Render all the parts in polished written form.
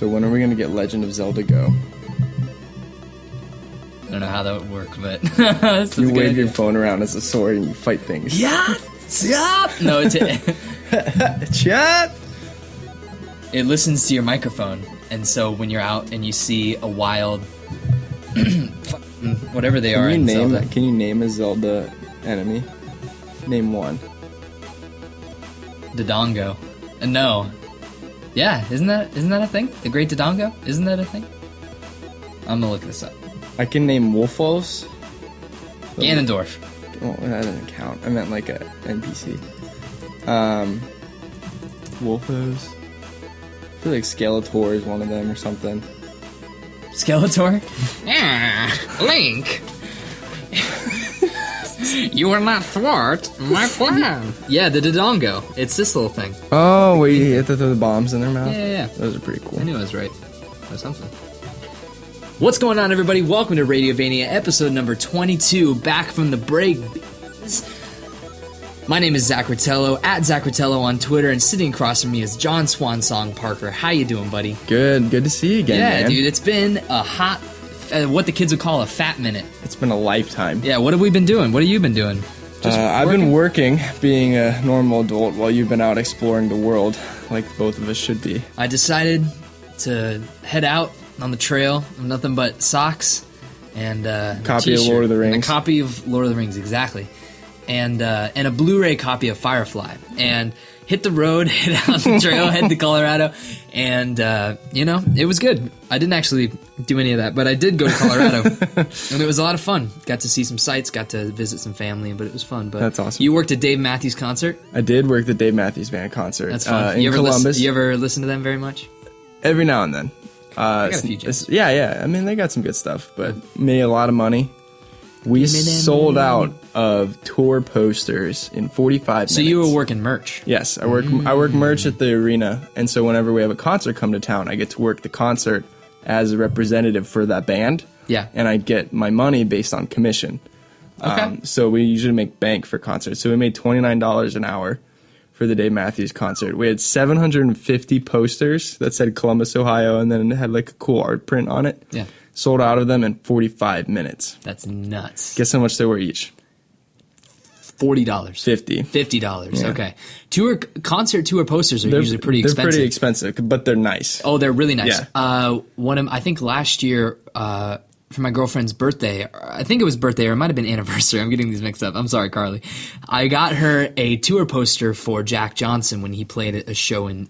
So when are we gonna get Legend of Zelda Go? I don't know how that would work, but you wave your phone around as a sword and you fight things. Yeah. No, it's Chat. It listens to your microphone, and so when you're out and you see a wild, whatever they are in Zelda. Can you name a Zelda enemy? Name one. Dodongo. No. Yeah, isn't that a thing? The Great Dodongo? Isn't that a thing? I'm gonna look this up. I can name Wolfos. Ganondorf. Oh, that doesn't count. I meant like a NPC. Wolfos. I feel like Skeletor is one of them or something. Skeletor? Link! You will not thwart my plan. Yeah, the Dodongo. It's this little thing. Oh, where you hit the bombs in their mouth? Yeah. Those are pretty cool. I knew I was right. Or something. What's going on, everybody? Welcome to Radiovania, episode number 22, back from the break. My name is Zach Rotello, at Zach Rotello on Twitter, and sitting across from me is John Swansong Parker. How you doing, buddy? Good to see you again, man. Yeah, dude, it's been a hot, what the kids would call a fat minute. It's been a lifetime. Yeah, what have we been doing? What have you been doing? I've been working, being a normal adult, while you've been out exploring the world, like both of us should be. I decided to head out on the trail, nothing but socks and a copy of Lord of the Rings. And a copy of Lord of the Rings, exactly. And a Blu-ray copy of Firefly. And hit the road, head out the trail, head to Colorado. And, it was good. I didn't actually do any of that, but I did go to Colorado. And it was a lot of fun. Got to see some sights, got to visit some family, but it was fun. But that's awesome. You worked at Dave Matthews concert? I did work the Dave Matthews Band concert. That's fun. In Columbus. You ever listen to them very much? Every now and then. I got a few jams. Yeah. I mean, they got some good stuff, but made a lot of money. We sold out of tour posters in 45 minutes. So you were working merch? Yes, I work merch at the arena, and so whenever we have a concert come to town, I get to work the concert as a representative for that band. Yeah. And I get my money based on commission. Okay. So we usually make bank for concerts. So we made $29 an hour for the Dave Matthews concert. We had 750 posters that said Columbus, Ohio, and then it had like a cool art print on it. Yeah. Sold out of them in 45 minutes. That's nuts. Guess how much they were each? $40. $50. Yeah. Okay. Concert tour posters are usually pretty expensive. They're pretty expensive, but they're nice. Oh, they're really nice. Yeah. I think last year, for my girlfriend's birthday, I think it was birthday or it might have been anniversary. I'm getting these mixed up. I'm sorry, Carly. I got her a tour poster for Jack Johnson when he played a show in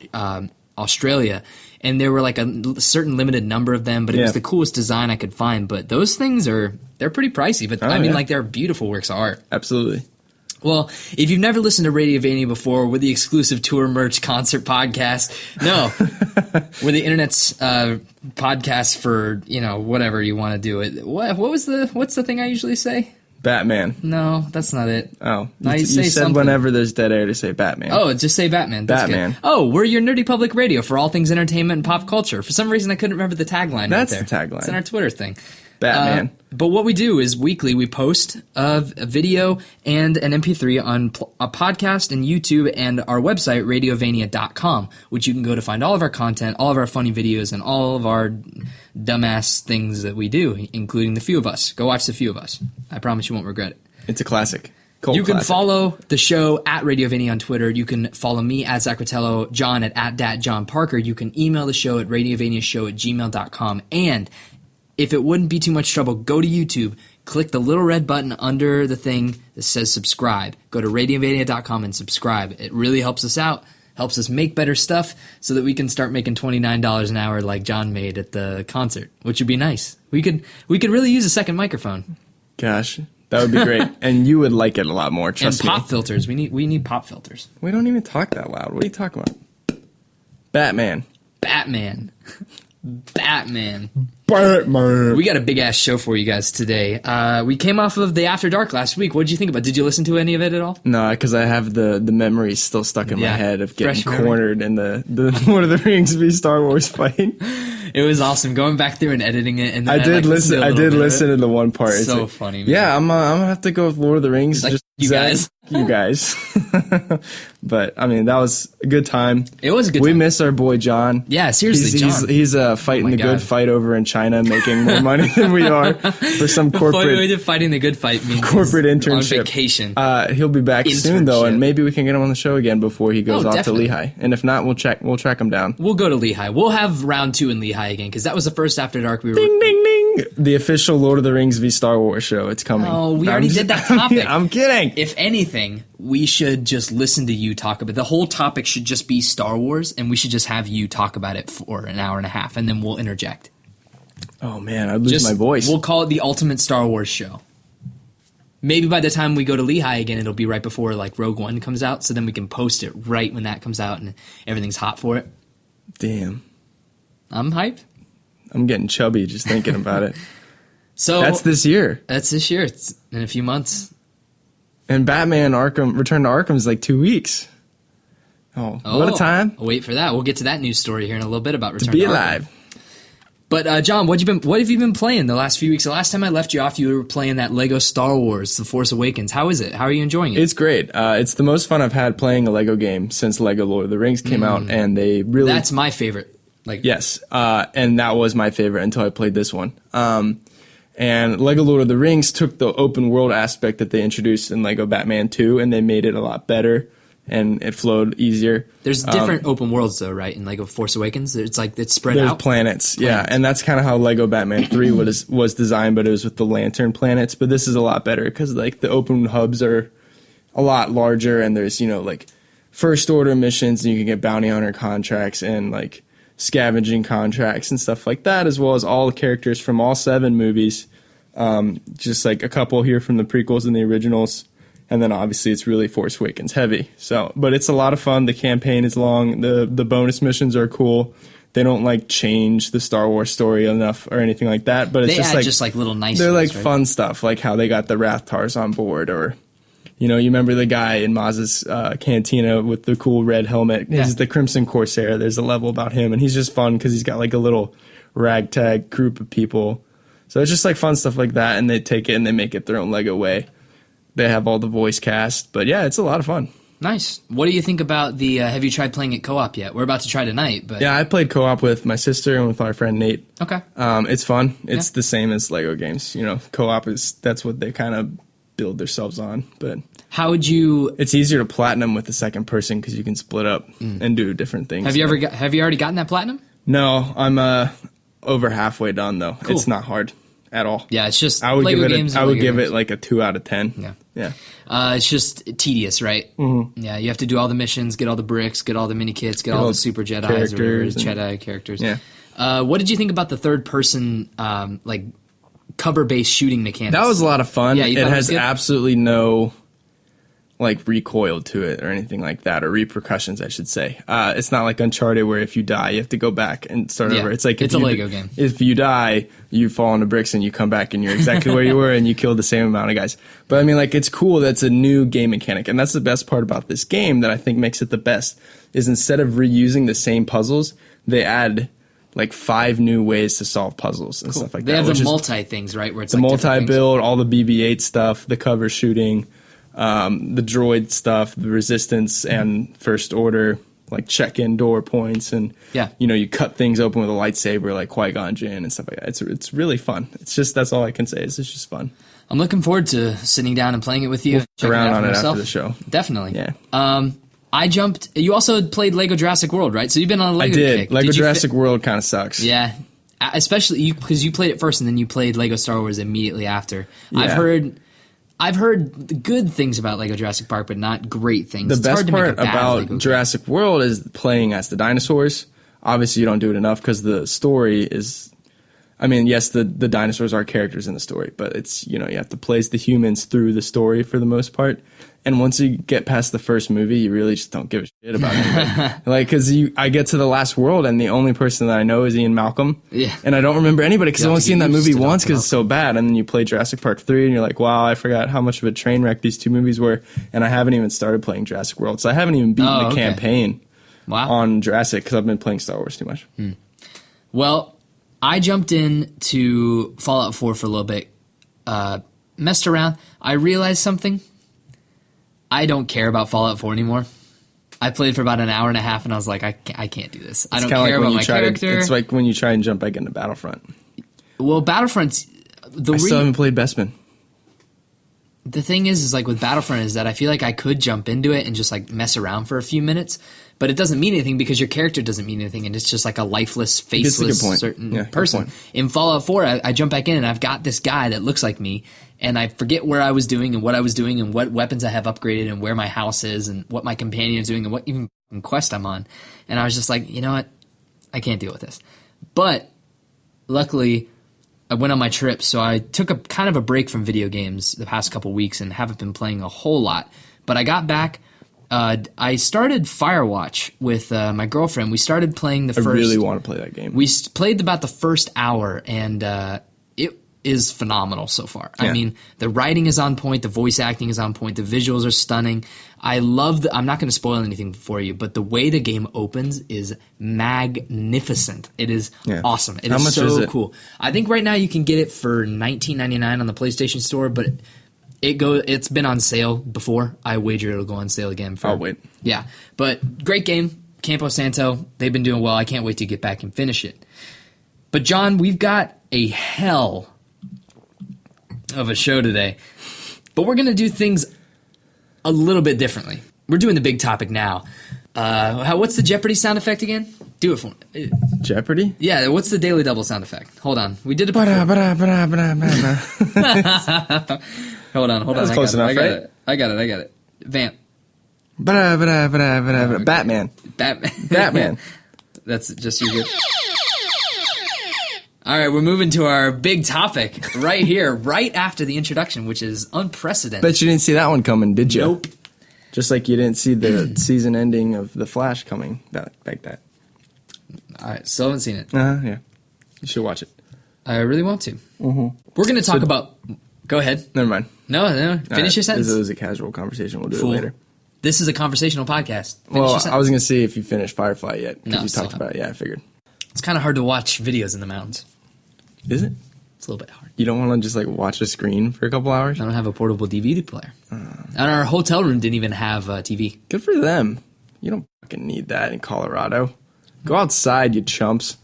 Australia. And there were like a certain limited number of them, but it was the coolest design I could find. But those things they're pretty pricey, but they're beautiful works of art. Absolutely. Well, if you've never listened to Radiovania before, we're the exclusive tour merch concert podcast. No, we're the internet's podcast for, whatever you want to do it. What's the thing I usually say? Batman. No, that's not it. Oh. No, you said something. Whenever there's dead air to say Batman. Oh, just say Batman. That's Batman. Good. Oh, we're your nerdy public radio for all things entertainment and pop culture. For some reason, I couldn't remember the tagline That's right there. the tagline. It's in our Twitter thing. Batman. But what we do is weekly we post a video and an MP3 on a podcast and YouTube and our website, radiovania.com, which you can go to find all of our content, all of our funny videos, and all of our dumbass things that we do, including The Few of Us. Go watch The Few of Us. I promise you won't regret it. It's a classic. You can follow the show at Radiovania on Twitter. You can follow me at Zach Rotello, John at @John_Parker. You can email the show at radiovaniashow@gmail.com. And if it wouldn't be too much trouble, go to YouTube, click the little red button under the thing that says subscribe. Go to radiovania.com and subscribe. It really helps us out, helps us make better stuff so that we can start making $29 an hour like John made at the concert, which would be nice. We could really use a second microphone. Gosh, that would be great. And you would like it a lot more, trust me. And pop filters. We need pop filters. We don't even talk that loud. What are you talking about? Batman. We got a big-ass show for you guys today. We came off of the After Dark last week. What did you think about it? Did you listen to any of it at all? No, because I have the memories still stuck in my head of getting Fresh cornered in the Lord of the Rings v Star Wars fight. It was awesome going back through and editing it. And then I did listen to the one part. It's so like, funny, man. Yeah, I'm gonna have to go with Lord of the Rings. Like, just you guys. you guys. But I mean, that was a good time. It was a good time. We miss our boy John. Yeah, seriously, John. He's fighting the good fight over in China, making more money than we are for some corporate fighting the good fight means corporate internship. On vacation. He'll be back soon though, and maybe we can get him on the show again before he goes off definitely. to Lehigh. And if not, we'll track him down. We'll go to Lehigh. We'll have round 2 in Lehigh again because that was the first After Dark we were. Ding ding ding! The official Lord of the Rings v Star Wars show. It's coming. Oh, we already did that topic. I'm kidding. If anything, we should just listen to you talk about it. The whole topic should just be Star Wars, and we should just have you talk about it for an hour and a half, and then we'll interject. Oh man, I'd lose my voice. We'll call it the Ultimate Star Wars Show. Maybe by the time we go to Lehigh again, it'll be right before like Rogue One comes out, so then we can post it right when that comes out and everything's hot for it. Damn. I'm hyped. I'm getting chubby just thinking about it. So that's this year. That's this year. It's in a few months. And Batman Return to Arkham is like 2 weeks. Oh, what a time. I'll wait for that. We'll get to that news story here in a little bit about Return to be Arkham. alive. But John, what have you been playing the last few weeks? The last time I left you off, you were playing that Lego Star Wars: The Force Awakens. How is it? How are you enjoying it? It's great. It's the most fun I've had playing a Lego game since Lego Lord of the Rings came out, and they really that's my favorite. Yes, and that was my favorite until I played this one. And Lego Lord of the Rings took the open world aspect that they introduced in Lego Batman 2, and they made it a lot better, and it flowed easier. There's different open worlds, though, right? In Lego Force Awakens, it's like it's spread There's out. Planets, yeah, and that's kind of how Lego Batman 3 was designed, but it was with the lantern planets. But this is a lot better because like the open hubs are a lot larger, and there's like first order missions, and you can get bounty hunter contracts and like scavenging contracts and stuff like that, as well as all the characters from all 7 movies. Just like a couple here from the prequels and the originals, and then obviously it's really Force Awakens heavy. So, but it's a lot of fun. The campaign is long. The bonus missions are cool. They don't like change the Star Wars story enough or anything like that. But it's just like little nice. They're things, like right? fun stuff, like how they got the Rathtars on board, or you remember the guy in Maz's cantina with the cool red helmet. He's the Crimson Corsair. There's a level about him, and he's just fun because he's got like a little ragtag group of people. So it's just like fun stuff like that, and they take it and they make it their own Lego way. They have all the voice cast, but yeah, it's a lot of fun. Nice. What do you think about the? Have you tried playing it co-op yet? We're about to try tonight, but yeah, I played co-op with my sister and with our friend Nate. Okay. It's fun. It's the same as Lego games. Co-op that's what they kind of build themselves on. But how would you? It's easier to platinum with the second person because you can split up and do different things. Have you already gotten that platinum? No, I'm over halfway done though. Cool. It's not hard at all. Yeah, it's just I would Lego give it. games. I would give it like a 2 out of 10. Yeah. It's just tedious, right? Mm-hmm. Yeah, you have to do all the missions, get all the bricks, get all the mini kits, get all the super Jedis or Jedi characters. Yeah. What did you think about the third person like cover based shooting mechanics? That was a lot of fun. Yeah, it has absolutely no like recoil to it or anything like that, or repercussions, I should say. It's not like Uncharted where if you die, you have to go back and start over. It's like it's a Lego game. If you die, you fall into bricks and you come back and you're exactly where you were and you kill the same amount of guys. But I mean, like, it's cool. That's a new game mechanic, and that's the best part about this game that I think makes it the best. Is instead of reusing the same puzzles, they add like 5 new ways to solve puzzles and stuff like that. They have the multi things, right? Where it's the like multi-build, all the BB-8 stuff, the cover shooting, the droid stuff, the resistance and first order, like check-in door points, and you cut things open with a lightsaber like Qui-Gon Jinn and stuff like that. It's really fun. It's just, that's all I can say. It's just fun. I'm looking forward to sitting down and playing it with you. We'll around on it after the show. Definitely. Yeah. I jumped. You also played Lego Jurassic World, right? So you've been on a Lego kick. I did. Lego Jurassic World kind of sucks. Yeah. Especially because you played it first and then you played Lego Star Wars immediately after. Yeah. I've heard good things about Lego Jurassic Park, but not great things. The best part about Jurassic World is playing as the dinosaurs. Obviously, you don't do it enough because the story is... I mean, yes, the dinosaurs are characters in the story, but it's, you have to place the humans through the story for the most part. And once you get past the first movie, you really just don't give a shit about anybody. Like, because I get to the last world, and the only person that I know is Ian Malcolm. Yeah. And I don't remember anybody because I've only seen that movie once because it's so bad. And then you play Jurassic Park 3, and you're like, wow, I forgot how much of a train wreck these 2 movies were. And I haven't even started playing Jurassic World. So I haven't even beaten the campaign on Jurassic because I've been playing Star Wars too much. Well, I jumped in to Fallout 4 for a little bit, messed around. I realized something. I don't care about Fallout 4 anymore. I played for about an hour and a half, and I was like, I can't do this. I don't care about my character. It's like when you try and jump back into Battlefront. Well, Battlefront's... I still haven't played Bestman. The thing is like with Battlefront is that I feel like I could jump into it and just like mess around for a few minutes, but it doesn't mean anything because your character doesn't mean anything, and it's just like a lifeless, faceless certain person. In Fallout 4, I jump back in and I've got this guy that looks like me, and I forget where I was doing and what I was doing and what weapons I have upgraded and where my house is and what my companion is doing and what even quest I'm on. And I was just like, you know what? I can't deal with this. But luckily, I went on my trip, so I took a kind of a break from video games the past couple weeks and haven't been playing a whole lot. But I got back. I started Firewatch with my girlfriend. We started playing the first... I really want to play that game. We played about the first hour, and it is phenomenal so far. Yeah. I mean, the writing is on point, the voice acting is on point, the visuals are stunning. I love I'm not going to spoil anything for you, but the way the game opens is magnificent. It is awesome. How much is it? Cool. I think right now you can get it for $19.99 on the PlayStation Store, but it's been on sale before. I wager it'll go on sale again. I'll wait. Yeah, but great game. Campo Santo, they've been doing well. I can't wait to get back and finish it. But John, we've got a hell of a show today, but we're going to do things a little bit differently. We're doing the big topic now. What's the Jeopardy sound effect again? Do it for me. Jeopardy? Yeah, what's the Daily Double sound effect? Hold on. We did it before. Hold on. That was close enough, right? I got it. Vamp. Batman. That's just you good. All right, we're moving to our big topic right here, right after the introduction, which is unprecedented. Bet you didn't see that one coming, did you? Nope. Just like you didn't see the season ending of The Flash coming like that. All right, still haven't seen it. Yeah. You should watch it. I really want to. Mm-hmm. We're going to talk about... Go ahead. Never mind. No. Finish your sentence. This is a casual conversation. We'll do it later. This is a conversational podcast. I was going to see if you finished Firefly yet, because you talked about it. Yeah, I figured. It's kind of hard to watch videos in the mountains. Is it? It's a little bit hard. You don't want to just watch a screen for a couple hours? I don't have a portable DVD player. And our hotel room didn't even have a TV. Good for them. You don't fucking need that in Colorado. Go outside, you chumps.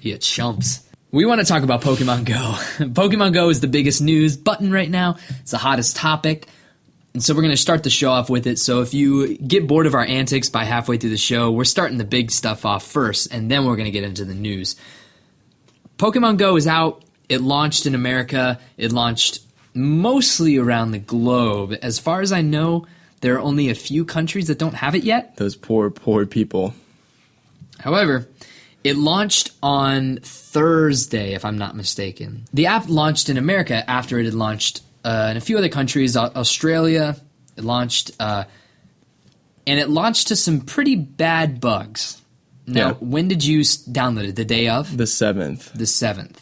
You chumps. We want to talk about Pokemon Go. Pokemon Go is the biggest news button right now. It's the hottest topic. And so we're going to start the show off with it. So if you get bored of our antics by halfway through the show, we're starting the big stuff off first, and then we're going to get into the news. Pokemon Go is out. It launched in America. It launched mostly around the globe. As far as I know, there are only a few countries that don't have it yet. Those poor, poor people. However, it launched on Thursday, if I'm not mistaken. The app launched in America after it had launched in a few other countries. Australia, it launched, and it launched to some pretty bad bugs. Now, when did you download it? The day of? The 7th. The 7th.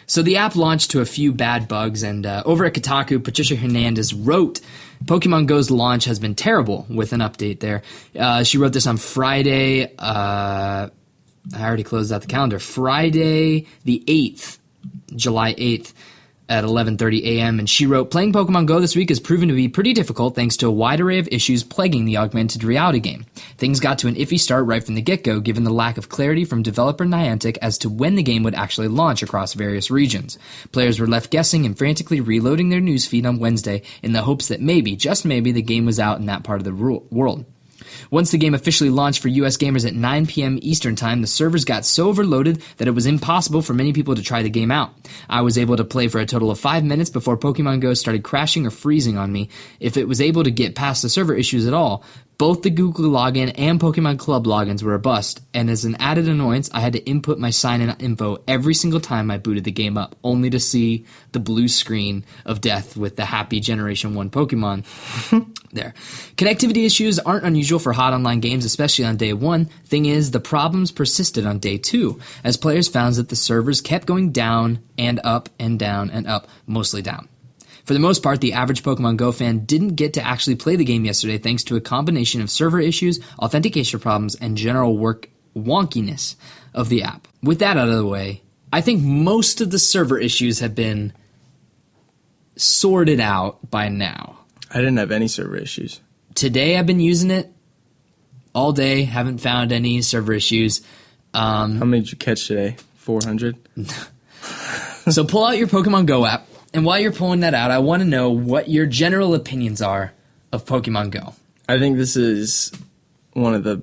So the app launched to a few bad bugs, and over at Kotaku, Patricia Hernandez wrote, Pokemon Go's launch has been terrible, with an update there. She wrote this on Friday. I already closed out the calendar. Friday the 8th, July 8th, at 11:30 a.m. And she wrote, playing Pokemon Go this week has proven to be pretty difficult thanks to a wide array of issues plaguing the augmented reality game. Things got to an iffy start right from the get-go, given the lack of clarity from developer Niantic as to when the game would actually launch across various regions. Players were left guessing and frantically reloading their newsfeed on Wednesday in the hopes that maybe, just maybe, the game was out in that part of the world. Once the game officially launched for US gamers at 9 p.m. Eastern Time, the servers got so overloaded that it was impossible for many people to try the game out. I was able to play for a total of 5 minutes before Pokemon Go started crashing or freezing on me. If it was able to get past the server issues at all, both the Google login and Pokemon Club logins were a bust, and as an added annoyance, I had to input my sign-in info every single time I booted the game up, only to see the blue screen of death with the happy Generation 1 Pokemon there. Connectivity issues aren't unusual for hot online games, especially on day 1. Thing is, the problems persisted on day 2, as players found that the servers kept going down and up and down and up, mostly down. For the most part, the average Pokemon Go fan didn't get to actually play the game yesterday thanks to a combination of server issues, authentication problems, and general work wonkiness of the app. With that out of the way, I think most of the server issues have been sorted out by now. I didn't have any server issues. Today I've been using it all day. Haven't found any server issues. How many did you catch today? 400? So pull out your Pokemon Go app. And while you're pulling that out, I want to know what your general opinions are of Pokemon Go. I think this is one of the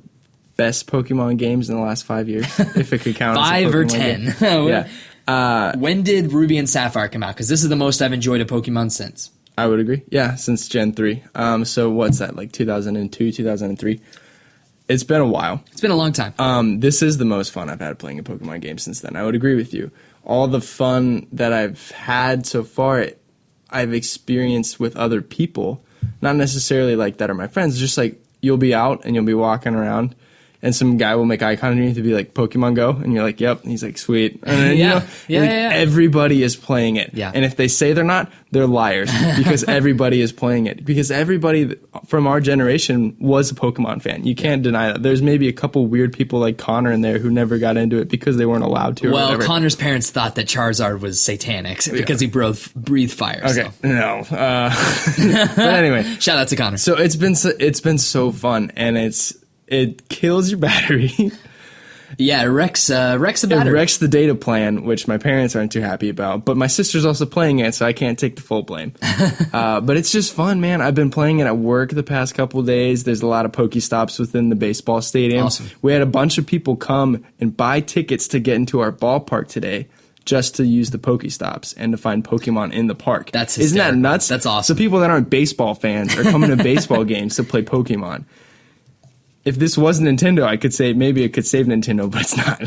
best Pokemon games in the last 5 years, if it could count. 5 or 10. Yeah. When did Ruby and Sapphire come out? Because this is the most I've enjoyed a Pokemon since. I would agree. Yeah, since Gen 3. So what's that, like 2002, 2003? It's been a while. It's been a long time. This is the most fun I've had playing a Pokemon game since then. I would agree with you. All the fun that I've had so far, I've experienced with other people. Not necessarily like that are my friends, just like you'll be out and you'll be walking around and some guy will make eye contact with you to be like, Pokemon Go? And you're like, yep. And he's like, sweet. And then, everybody is playing it. Yeah. And if they say they're not, they're liars because everybody is playing it. Because everybody from our generation was a Pokemon fan. You can't deny that. There's maybe a couple weird people like Connor in there who never got into it because they weren't allowed to. Well, Connor's parents thought that Charizard was satanic because he breathed fire. Okay, so. No. But anyway. Shout out to Connor. So it's been so fun, and it kills your battery. Yeah, it wrecks the battery. It wrecks the data plan, which my parents aren't too happy about. But my sister's also playing it, so I can't take the full blame. But it's just fun, man. I've been playing it at work the past couple of days. There's a lot of Pokestops within the baseball stadium. Awesome. We had a bunch of people come and buy tickets to get into our ballpark today just to use the Pokestops and to find Pokemon in the park. Isn't that nuts? That's awesome. So people that aren't baseball fans are coming to baseball games to play Pokemon. If this was Nintendo, I could say maybe it could save Nintendo, but it's not.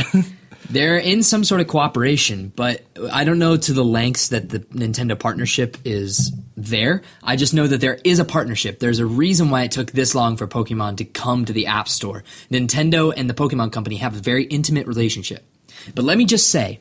They're in some sort of cooperation, but I don't know to the lengths that the Nintendo partnership is there. I just know that there is a partnership. There's a reason why it took this long for Pokemon to come to the App Store. Nintendo and the Pokemon Company have a very intimate relationship. But let me just say,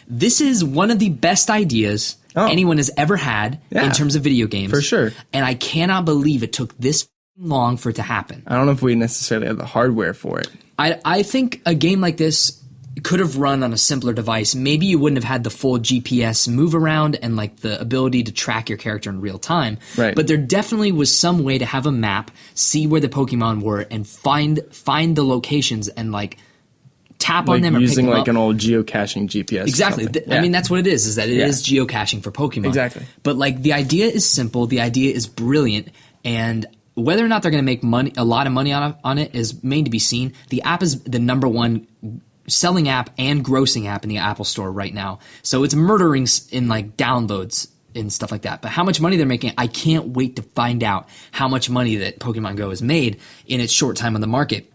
this is one of the best ideas anyone has ever had in terms of video games. For sure. And I cannot believe it took this long for it to happen. I don't know if we necessarily have the hardware for it. I think a game like this could have run on a simpler device. Maybe you wouldn't have had the full GPS move around and like the ability to track your character in real time. Right. But there definitely was some way to have a map, see where the Pokemon were, and find the locations and like tap on them or using pick them like up. an old geocaching GPS. Exactly. I mean, that's what it is that it is geocaching for Pokemon. Exactly. But like the idea is simple. The idea is brilliant. And whether or not they're going to make a lot of money on it is remain to be seen. The app is the number one selling app and grossing app in the Apple Store right now. So it's murdering in like downloads and stuff like that. But how much money they're making, I can't wait to find out how much money that Pokemon Go has made in its short time on the market.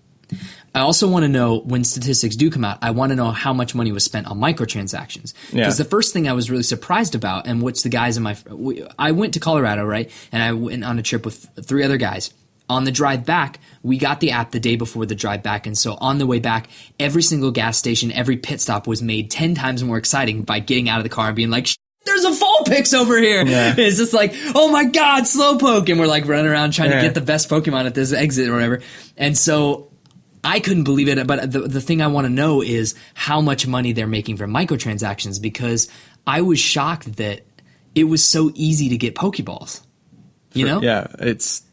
I also want to know, when statistics do come out, I want to know how much money was spent on microtransactions. Because the first thing I was really surprised about, and which the guys in I went to Colorado, right? And I went on a trip with 3 other guys. On the drive back, we got the app the day before the drive back. And so on the way back, every single gas station, every pit stop was made 10 times more exciting by getting out of the car and being like, there's a Vulpix over here. Yeah. It's just like, oh my God, Slowpoke. And we're like running around trying to get the best Pokemon at this exit or whatever. And so I couldn't believe it, but the thing I want to know is how much money they're making from microtransactions, because I was shocked that it was so easy to get Pokeballs. You know? Yeah,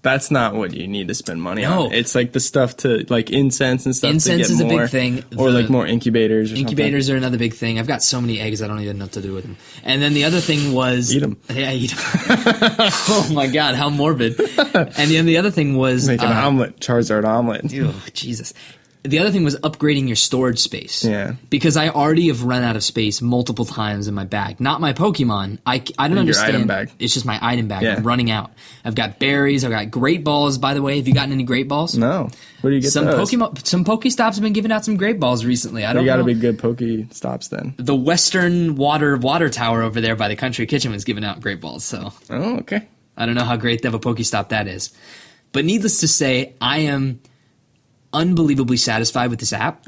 that's not what you need to spend money on. It's like the stuff to like incense and stuff. Incense to get is more, a big thing. Or like more incubators. Incubators are another big thing. I've got so many eggs I don't even know what to do with them. And then the other thing was eat them. Yeah, eat them. Oh my God, how morbid. And then the other thing was make an omelet, Charizard omelet. Oh Jesus. The other thing was upgrading your storage space. Yeah. Because I already have run out of space multiple times in my bag. Not my Pokemon. I don't understand. Item bag. It's just my item bag. Yeah. I'm running out. I've got berries. I've got Great Balls, by the way. Have you gotten any Great Balls? No. Where do you get those? Some Pokestops have been giving out some Great Balls recently. I don't know. They got to be good Pokestops then. The Western water tower over there by the Country Kitchen was giving out Great Balls. So. Oh, okay. I don't know how great of a Pokestop that is. But needless to say, I am unbelievably satisfied with this app.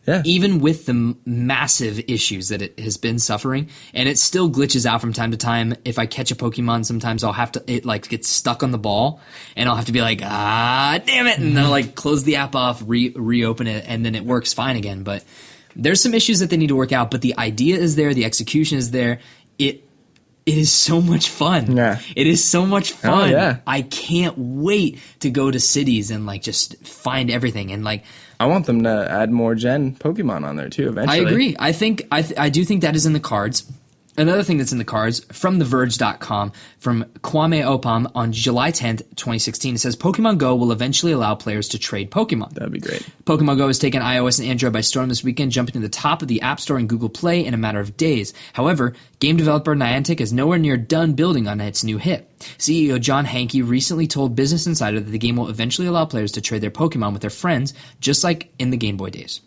Yeah. Even with the massive issues that it has been suffering, and it still glitches out from time to time. If I catch a Pokemon, sometimes I'll have to, it like gets stuck on the ball, and I'll have to be like, damn it, and then I'll like close the app off, reopen it, and then it works fine again. But there's some issues that they need to work out, but the idea is there, the execution is there. it is so much fun. Yeah. It is so much fun. Oh, yeah. I can't wait to go to cities and like just find everything and like. I want them to add more Gen Pokemon on there too eventually. I agree. I do think that is in the cards. Another thing that's in the cards from TheVerge.com from Kwame Opam on July 10th, 2016. It says Pokemon Go will eventually allow players to trade Pokemon. That'd be great. Pokemon Go has taken iOS and Android by storm this weekend, jumping to the top of the App Store and Google Play in a matter of days. However, game developer Niantic is nowhere near done building on its new hit. CEO John Hanke recently told Business Insider that the game will eventually allow players to trade their Pokemon with their friends, just like in the Game Boy days.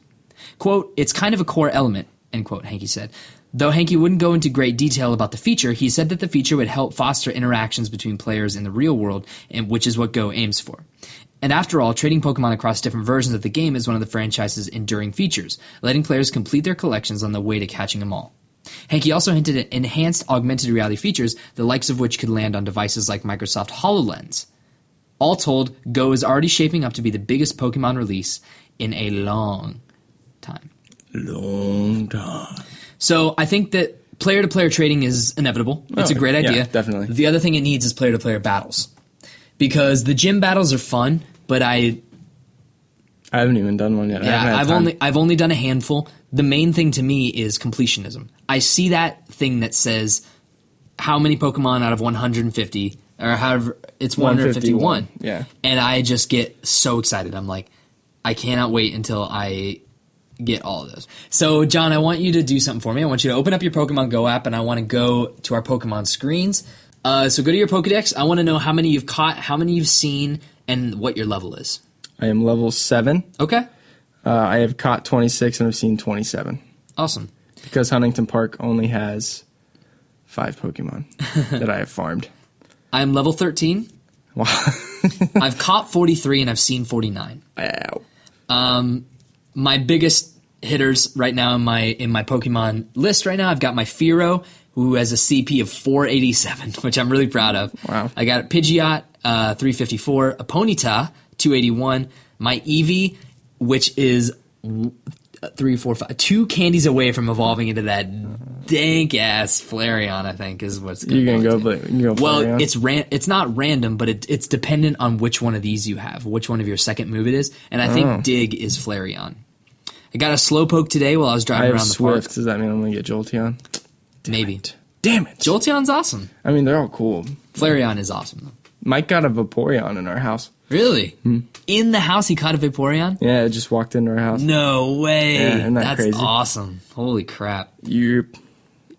Quote, "It's kind of a core element," end quote, Hanke said. Though Hanke wouldn't go into great detail about the feature, he said that the feature would help foster interactions between players in the real world, and which is what Go aims for. And after all, trading Pokemon across different versions of the game is one of the franchise's enduring features, letting players complete their collections on the way to catching them all. Hanke also hinted at enhanced augmented reality features, the likes of which could land on devices like Microsoft HoloLens. All told, Go is already shaping up to be the biggest Pokemon release in a long time. Long time. So I think that player-to-player trading is inevitable. It's a great idea. Yeah, definitely. The other thing it needs is player-to-player battles. Because the gym battles are fun, but I haven't even done one yet. I've only done a handful. The main thing to me is completionism. I see that thing that says how many Pokemon out of 150, or however, it's 151. Yeah. And I just get so excited. I'm like, I cannot wait until I get all of those. So, John, I want you to do something for me. I want you to open up your Pokemon Go app, and I want to go to our Pokemon screens. So go to your Pokedex. I want to know how many you've caught, how many you've seen, and what your level is. I am level 7. Okay. I have caught 26 and I've seen 27. Awesome. Because Huntington Park only has 5 Pokemon that I have farmed. I'm level 13. Wow. I've caught 43 and I've seen 49. Wow. My biggest hitters right now in my Pokemon list right now, I've got my Fearow, who has a CP of 487, which I'm really proud of. Wow. I got Pidgeot, 354, a Ponyta, 281, my Eevee, which is 3, 4, 5, 2 candies away from evolving into that dank-ass Flareon, I think, is what's going to You're going to go Well, Flareon? it's not random, but it's dependent on which one of these you have, which one of your second move it is, and I think Dig is Flareon. I got a Slowpoke today while I was driving around the Swift. park. Does that mean I'm going to get Jolteon? Maybe. Damn it. Jolteon's awesome. I mean, they're all cool. Flareon is awesome, though. Mike got a Vaporeon in our house. Really? In the house he caught a Vaporeon? Yeah, it just walked into our house. No way. Yeah, isn't that That's crazy? awesome. Holy crap. Yep.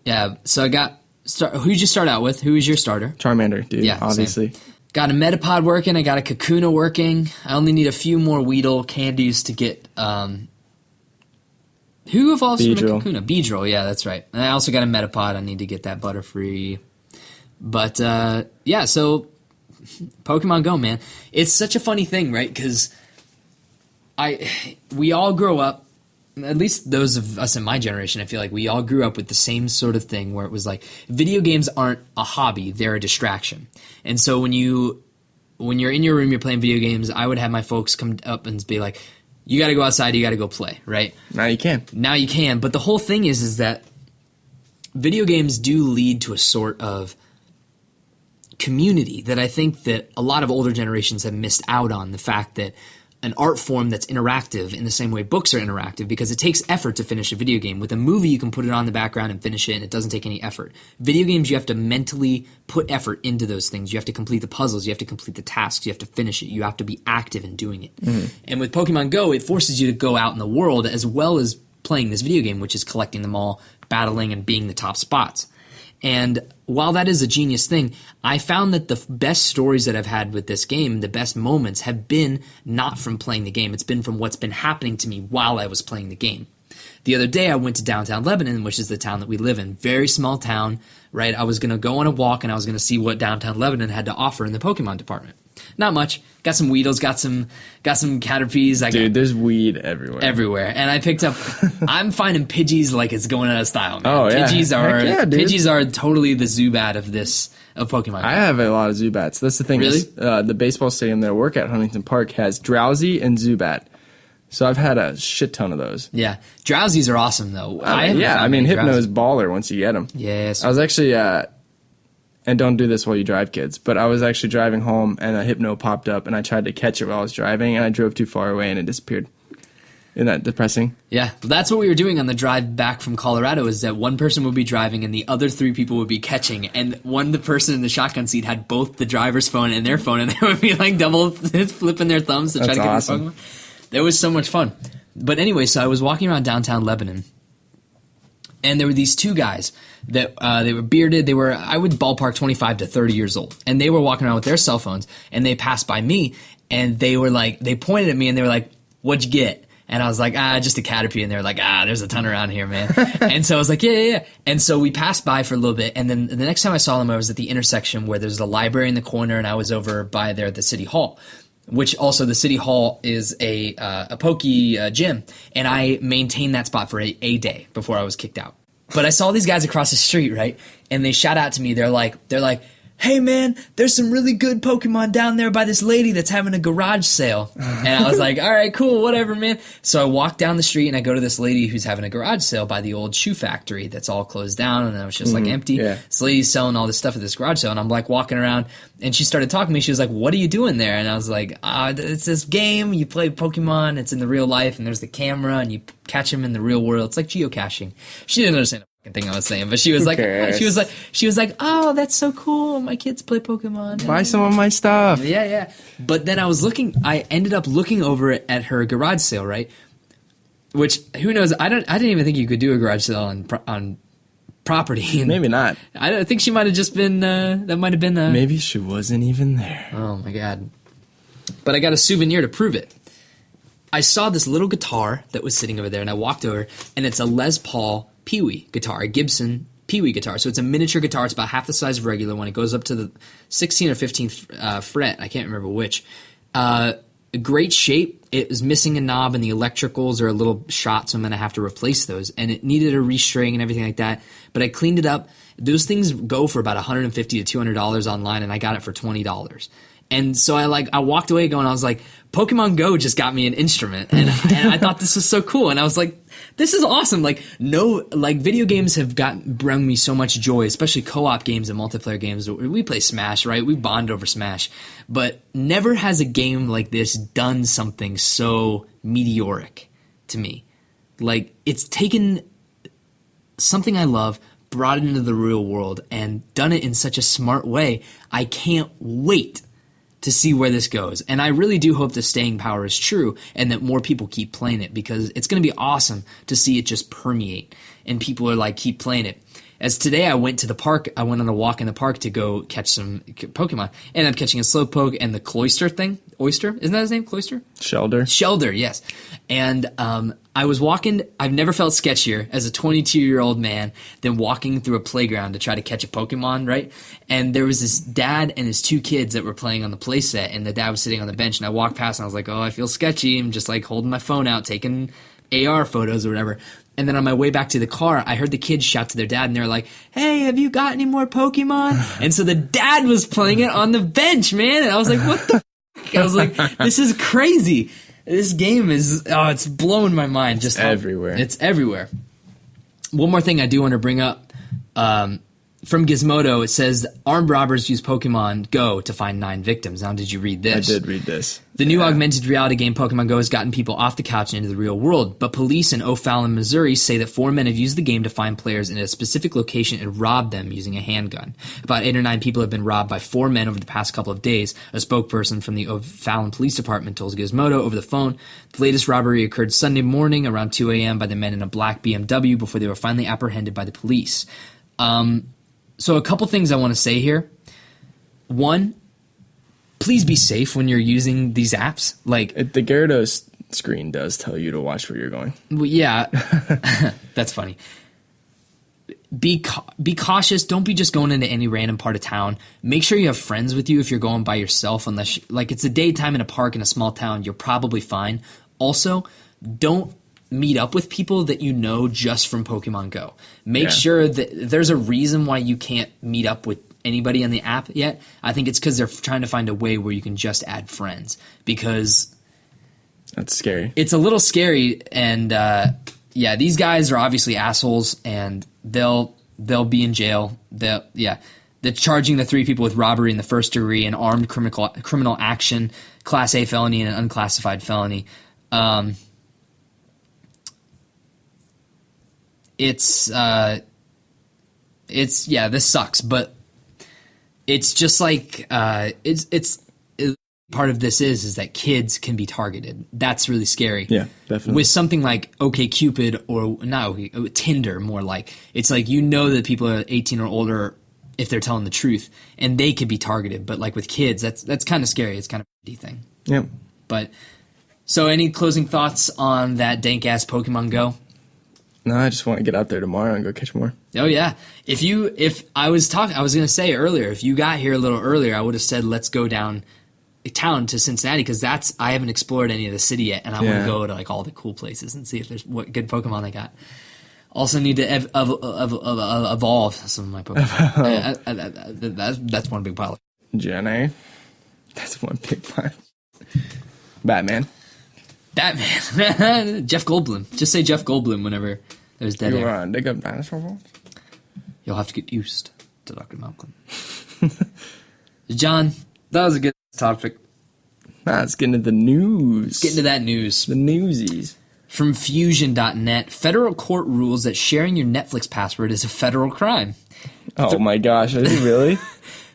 Yeah, so I got... who'd you start out with? Who was your starter? Charmander, dude, Yeah, obviously. same. Got a Metapod working. I got a Kakuna working. I only need a few more Weedle candies to get... who evolves from a Beedrill. Kakuna? Beedrill, yeah, that's right. And I also got a Metapod. I need to get that Butterfree. But, yeah, so... Pokemon Go, man. It's such a funny thing, right? Because we all grow up, at least those of us in my generation, I feel like we all grew up with the same sort of thing where it was like, video games aren't a hobby, they're a distraction. And so when you're in your room, you're playing video games, I would have my folks come up and be like, you got to go outside, you got to go play, right? Now you can. Now you can. But the whole thing is that video games do lead to a sort of community that I think that a lot of older generations have missed out on, the fact that an art form that's interactive in the same way books are interactive, because it takes effort to finish a video game. With a movie, you can put it on the background and finish it, and it doesn't take any effort. Video games, you have to mentally put effort into those things. You have to complete the puzzles. You have to complete the tasks. You have to finish it. You have to be active in doing it. And with Pokemon Go, it forces you to go out in the world as well as playing this video game, which is collecting them all, battling, and being the top spots. And while that is a genius thing, I found that the best stories that I've had with this game, the best moments, have been not from playing the game. It's been from what's been happening to me while I was playing the game. The other day, I went to downtown Lebanon, which is the town that we live in. Very small town, right? I was going to go on a walk, and I was going to see what downtown Lebanon had to offer in the Pokemon department. Not much. Got some Weedles, got some Caterpies. Dude, there's weed everywhere. Everywhere. And I picked up, I'm finding Pidgeys like it's going out of style, man. Oh, yeah. Pidgeys are totally the Zubat of Pokemon. I have a lot of Zubats. That's the thing. Really? Is, the baseball stadium that I work at, Huntington Park, has Drowsy and Zubat. So I've had a shit ton of those. Yeah. Drowsies are awesome, though. Hypno's baller once you get them. Yes. I was actually and don't do this while you drive, kids, but I was actually driving home and a hypno popped up and I tried to catch it while I was driving and I drove too far away and it disappeared. Isn't that depressing? Yeah, that's what we were doing on the drive back from Colorado, is that one person would be driving and the other 3 people would be catching, and the person in the shotgun seat had both the driver's phone and their phone, and they would be like double flipping their thumbs to try to get awesome. The Pokemon. It was so much fun. But anyway, so I was walking around downtown Lebanon, and there were these 2 guys that they were bearded. They were, I would ballpark 25 to 30 years old, and they were walking around with their cell phones, and they passed by me, and they were like, they pointed at me, and they were like, "What'd you get?" And I was like, just a Caterpie. And they were like, there's a ton around here, man. And so I was like, yeah. And so we passed by for a little bit. And then the next time I saw them, I was at the intersection where there's a library in the corner, and I was over by there at the City Hall, which also the City Hall is a pokey gym. And I maintained that spot for a day before I was kicked out. But I saw these guys across the street, right? And they shout out to me. They're like, "Hey man, there's some really good Pokemon down there by this lady that's having a garage sale." And I was like, all right, cool, whatever, man. So I walk down the street and I go to this lady who's having a garage sale by the old shoe factory that's all closed down, and it was just like empty. Yeah. This lady's selling all this stuff at this garage sale, and I'm like walking around, and she started talking to me. She was like, "What are you doing there?" And I was like, "It's this game. You play Pokemon. It's in the real life, and there's the camera, and you catch them in the real world. It's like geocaching." She didn't understand the thing I was saying, but she was like, "Oh, that's so cool. My kids play Pokemon. Buy some of my stuff." Yeah. But then I ended up looking over at her garage sale, right? Which, who knows? I didn't even think you could do a garage sale on property. And maybe not. I think she might have just been. That might have been. Maybe she wasn't even there. Oh my god! But I got a souvenir to prove it. I saw this little guitar that was sitting over there, and I walked over, and it's a Les Paul Pee-wee guitar, a Gibson Pee-wee guitar. So it's a miniature guitar. It's about half the size of a regular one. It goes up to the 16th or 15th fret. I can't remember which. Great shape. It was missing a knob, and the electricals are a little shot, so I'm going to have to replace those. And it needed a restring and everything like that. But I cleaned it up. Those things go for about $150 to $200 online, and I got it for $20. And so I walked away going, I was like, Pokemon Go just got me an instrument, and I thought this was so cool, and I was like, this is awesome. Video games have brought me so much joy, especially co-op games and multiplayer games. We play Smash, right? We bond over Smash, but never has a game like this done something so meteoric to me. Like, it's taken something I love, brought it into the real world, and done it in such a smart way. I can't wait to see where this goes. And I really do hope the staying power is true and that more people keep playing it, because it's going to be awesome to see it just permeate and people are like, keep playing it. As today I went to the park, I went on a walk in the park to go catch some Pokemon. Ended up catching a Slowpoke and the Cloyster thing. Oyster? Isn't that his name? Cloyster? Shelder, yes. And I was walking, I've never felt sketchier as a 22-year-old man than walking through a playground to try to catch a Pokemon, right? And there was this dad and his 2 kids that were playing on the play set, and the dad was sitting on the bench, and I walked past and I was like, oh, I feel sketchy. I'm just like holding my phone out, taking AR photos or whatever. And then on my way back to the car, I heard the kids shout to their dad, and they're like, hey, have you got any more Pokemon? And so the dad was playing it on the bench, man. And I was like, what the f-? I was like, this is crazy. This game is, it's blowing my mind. Just everywhere. It's everywhere. One more thing I do want to bring up. From Gizmodo, it says, armed robbers use Pokemon Go to find 9 victims. Now, did you read this? I did read this. The new augmented reality game Pokemon Go has gotten people off the couch and into the real world, but police in O'Fallon, Missouri say that 4 men have used the game to find players in a specific location and rob them using a handgun. About 8 or 9 people have been robbed by 4 men over the past couple of days. A spokesperson from the O'Fallon Police Department told Gizmodo over the phone the latest robbery occurred Sunday morning around 2 a.m. by the men in a black BMW before they were finally apprehended by the police. So a couple things I want to say here. One, please be safe when you're using these apps. Like the Gyarados screen does tell you to watch where you're going. Well, yeah, that's funny. Be cautious. Don't be just going into any random part of town. Make sure you have friends with you if you're going by yourself. Unless it's a daytime in a park in a small town, you're probably fine. Also, don't meet up with people that you know just from Pokemon Go. Make sure that there's a reason why you can't meet up with anybody on the app yet. I think it's because they're trying to find a way where you can just add friends, because that's scary. It's a little scary, and these guys are obviously assholes, and they'll be in jail. They're The charging the 3 people with robbery in the first degree, an armed criminal action, Class A felony, and an unclassified felony. This sucks, but it's just like it's part of this is that kids can be targeted. That's really scary. Yeah, definitely. With something like OkCupid or not Tinder, more like it's like that people are 18 or older if they're telling the truth, and they could be targeted. But like with kids, that's kind of scary. It's kind of a thing. Yeah. But so, any closing thoughts on that dank ass Pokemon Go? No, I just want to get out there tomorrow and go catch more. Oh yeah. If I was gonna say earlier, if you got here a little earlier, I would have said let's go down town to Cincinnati, because I haven't explored any of the city yet, and I want to go to like all the cool places and see if there's what good Pokemon they got. Also need to evolve some of my Pokemon. That's one big pile. Jenny. That's one big pile. Batman. Jeff Goldblum. Just say Jeff Goldblum whenever there's dead air. Dig up dinosaur bones? You'll have to get used to Dr. Malcolm. John, that was a good topic. Let's get into the news. Let's get into that news. The newsies. From Fusion.net, federal court rules that sharing your Netflix password is a federal crime. Oh my gosh, is it really?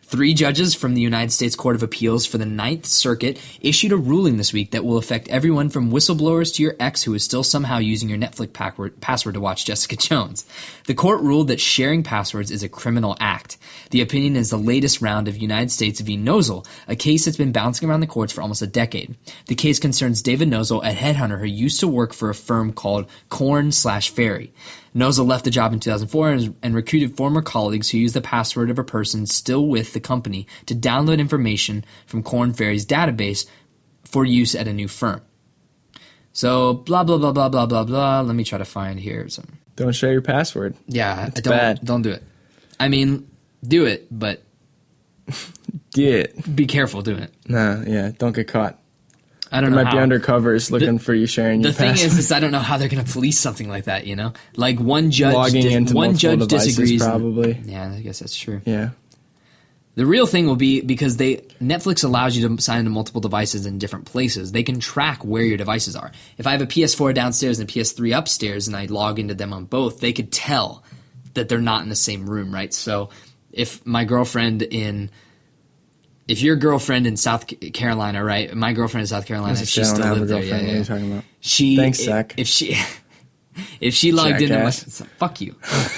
3 judges from the United States Court of Appeals for the Ninth Circuit issued a ruling this week that will affect everyone from whistleblowers to your ex who is still somehow using your Netflix password to watch Jessica Jones. The court ruled that sharing passwords is a criminal act. The opinion is the latest round of United States v. Nozzle, a case that's been bouncing around the courts for almost a decade. The case concerns David Nozzle, a headhunter who used to work for a firm called Korn/Ferry. Nozzle left the job in 2004 and recruited former colleagues who used the password of a person still with the company to download information from Korn Ferry's database for use at a new firm. So, blah, blah, blah, blah, blah, blah, blah. Let me try to find here some. Don't share your password. Yeah, it's bad. Don't do it. I mean, do it, but be careful doing it. Nah, yeah, don't get caught. I don't know. There might be undercovers looking for you sharing your password. The thing is I don't know how they're going to police something like that, you know? Like one judge disagrees. Probably. Yeah, I guess that's true. Yeah. The real thing will be because Netflix allows you to sign into multiple devices in different places. They can track where your devices are. If I have a PS4 downstairs and a PS3 upstairs and I log into them on both, they could tell that they're not in the same room, right? So if your girlfriend in South Carolina, right? My girlfriend in South Carolina, she still lives there. Yeah. What are you talking about? Thanks, Zach. If she logged into my fuck you.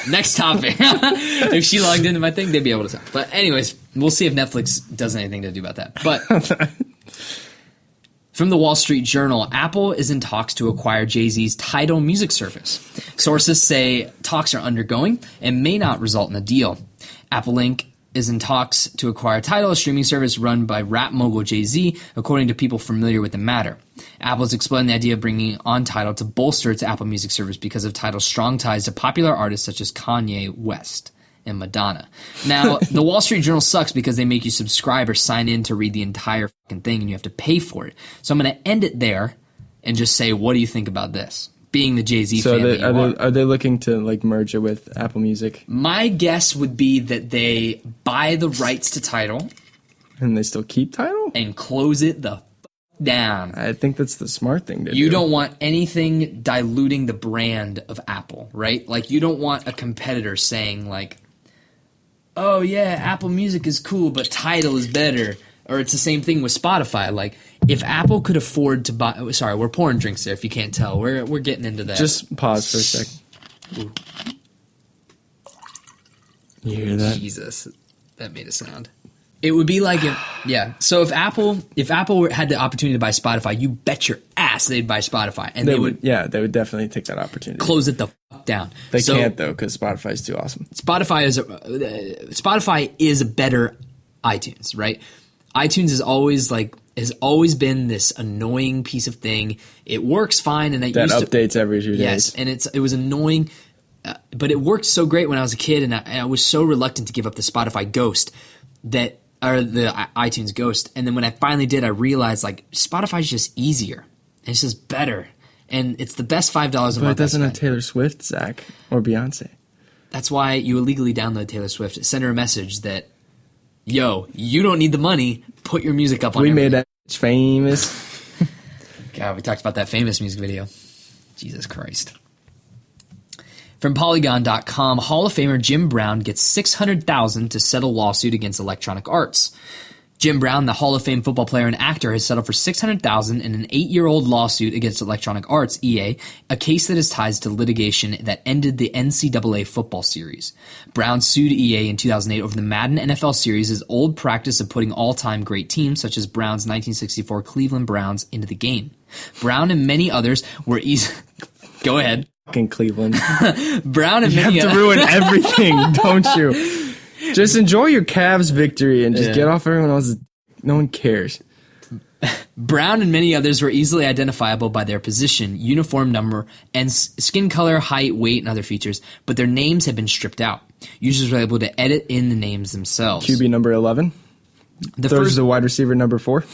Next topic. If she logged into my thing, they'd be able to tell. But anyways, we'll see if Netflix does anything to do about that. But from the Wall Street Journal, Apple is in talks to acquire Jay-Z's Tidal music service. Sources say talks are undergoing and may not result in a deal. Apple Inc. is in talks to acquire Tidal, a streaming service run by rap mogul Jay-Z, according to people familiar with the matter. Apple has explained the idea of bringing on Tidal to bolster its Apple Music service because of Tidal's strong ties to popular artists such as Kanye West and Madonna. Now, the Wall Street Journal sucks because they make you subscribe or sign in to read the entire fucking thing, and you have to pay for it. So I'm going to end it there and just say, what do you think about this? Being the Jay-Z fan that you are they looking to like merge it with Apple Music? My guess would be that they buy the rights to Tidal. And they still keep Tidal? And close it the down. I think that's the smart thing to do. You don't want anything diluting the brand of Apple, right? Like you don't want a competitor saying like, oh yeah, Apple Music is cool, but Tidal is better. Or it's the same thing with Spotify. Like, if Apple could afford to buy... Sorry, we're pouring drinks there, if you can't tell. We're getting into that. Just pause for a second. Ooh. You hear that? Jesus. That made a sound. It would be like if... Yeah. So if Apple had the opportunity to buy Spotify, you bet your ass they'd buy Spotify. And they would... Yeah, they would definitely take that opportunity. Close it the fuck down. They can't, though, because Spotify's too awesome. Spotify is a better iTunes, right? iTunes is has always been this annoying piece of thing. It works fine, and updates every 2 days. Yes, and it was annoying, but it worked so great when I was a kid, and I was so reluctant to give up the Spotify Ghost or the iTunes Ghost. And then when I finally did, I realized like Spotify's just easier. It's just better, and it's the best $5 a month. But it doesn't have Taylor Swift, Zach, or Beyonce. That's why you illegally download Taylor Swift. Send her a message that yo, you don't need the money. Put your music up on We everything. made that famous. God, we talked about that famous music video. Jesus Christ. From Polygon.com, Hall of Famer Jim Brown gets $600,000 to settle lawsuit against Electronic Arts. Jim Brown, the Hall of Fame football player and actor, has settled for $600,000 in an 8-year-old lawsuit against Electronic Arts, EA, a case that is tied to litigation that ended the NCAA football series. Brown sued EA in 2008 over the Madden NFL series' old practice of putting all-time great teams, such as Brown's 1964 Cleveland Browns, into the game. Brown and many others were easy. Go ahead. Fucking Cleveland. Brown and You many have to ruin everything, don't you? Just enjoy your Cavs victory and just get off everyone else's. No one cares. Brown and many others were easily identifiable by their position, uniform number, and skin color, height, weight, and other features, but their names had been stripped out. Users were able to edit in the names themselves. QB number 11. Throws the wide receiver number 4.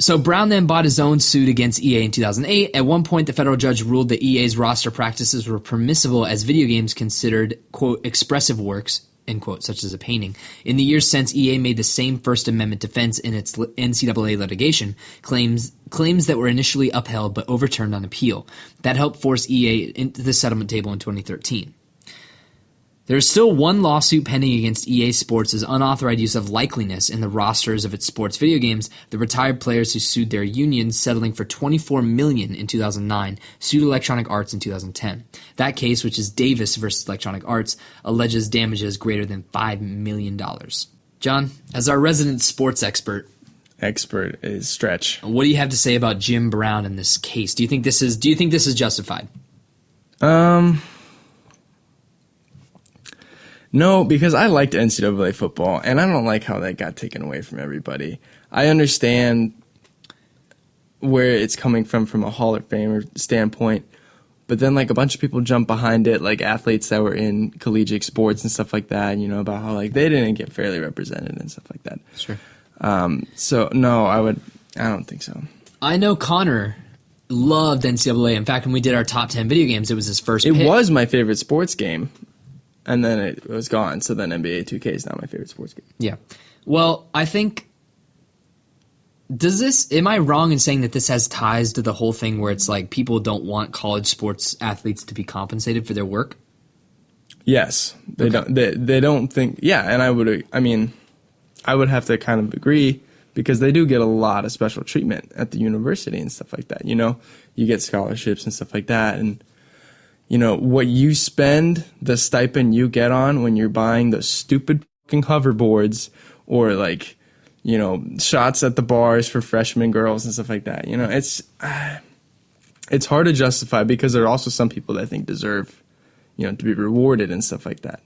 So Brown then bought his own suit against EA in 2008. At one point, the federal judge ruled that EA's roster practices were permissible as video games considered, quote, expressive works, end quote, such as a painting. In the years since, EA made the same First Amendment defense in its NCAA litigation, claims that were initially upheld but overturned on appeal. That helped force EA into the settlement table in 2013. There is still one lawsuit pending against EA Sports' unauthorized use of likeliness in the rosters of its sports video games. The retired players who sued their union, settling for $24 million in 2009, sued Electronic Arts in 2010. That case, which is Davis versus Electronic Arts, alleges damages greater than $5 million. John, as our resident sports expert Is stretch. what do you have to say about Jim Brown in this case? Do you think this is justified? No, because I liked NCAA football, and I don't like how that got taken away from everybody. I understand where it's coming from a Hall of Famer standpoint, but then like a bunch of people jump behind it, like athletes that were in collegiate sports and stuff like that, you know, about how like they didn't get fairly represented and stuff like that. Sure. So no, I don't think so. I know Connor loved NCAA. In fact, when we did our top 10 video games, it was his first pick. It was my favorite sports game. And then it was gone. So then NBA 2K is not my favorite sports game. Yeah. Well, I think, am I wrong in saying that this has ties to the whole thing where it's like people don't want college sports athletes to be compensated for their work? Yes. They don't think, yeah. And I would have to kind of agree because they do get a lot of special treatment at the university and stuff like that. You know, you get scholarships and stuff like that. And, you know, what you spend, the stipend you get on when you're buying those stupid fucking hoverboards or like, you know, shots at the bars for freshman girls and stuff like that. You know, it's hard to justify because there are also some people that I think deserve, you know, to be rewarded and stuff like that.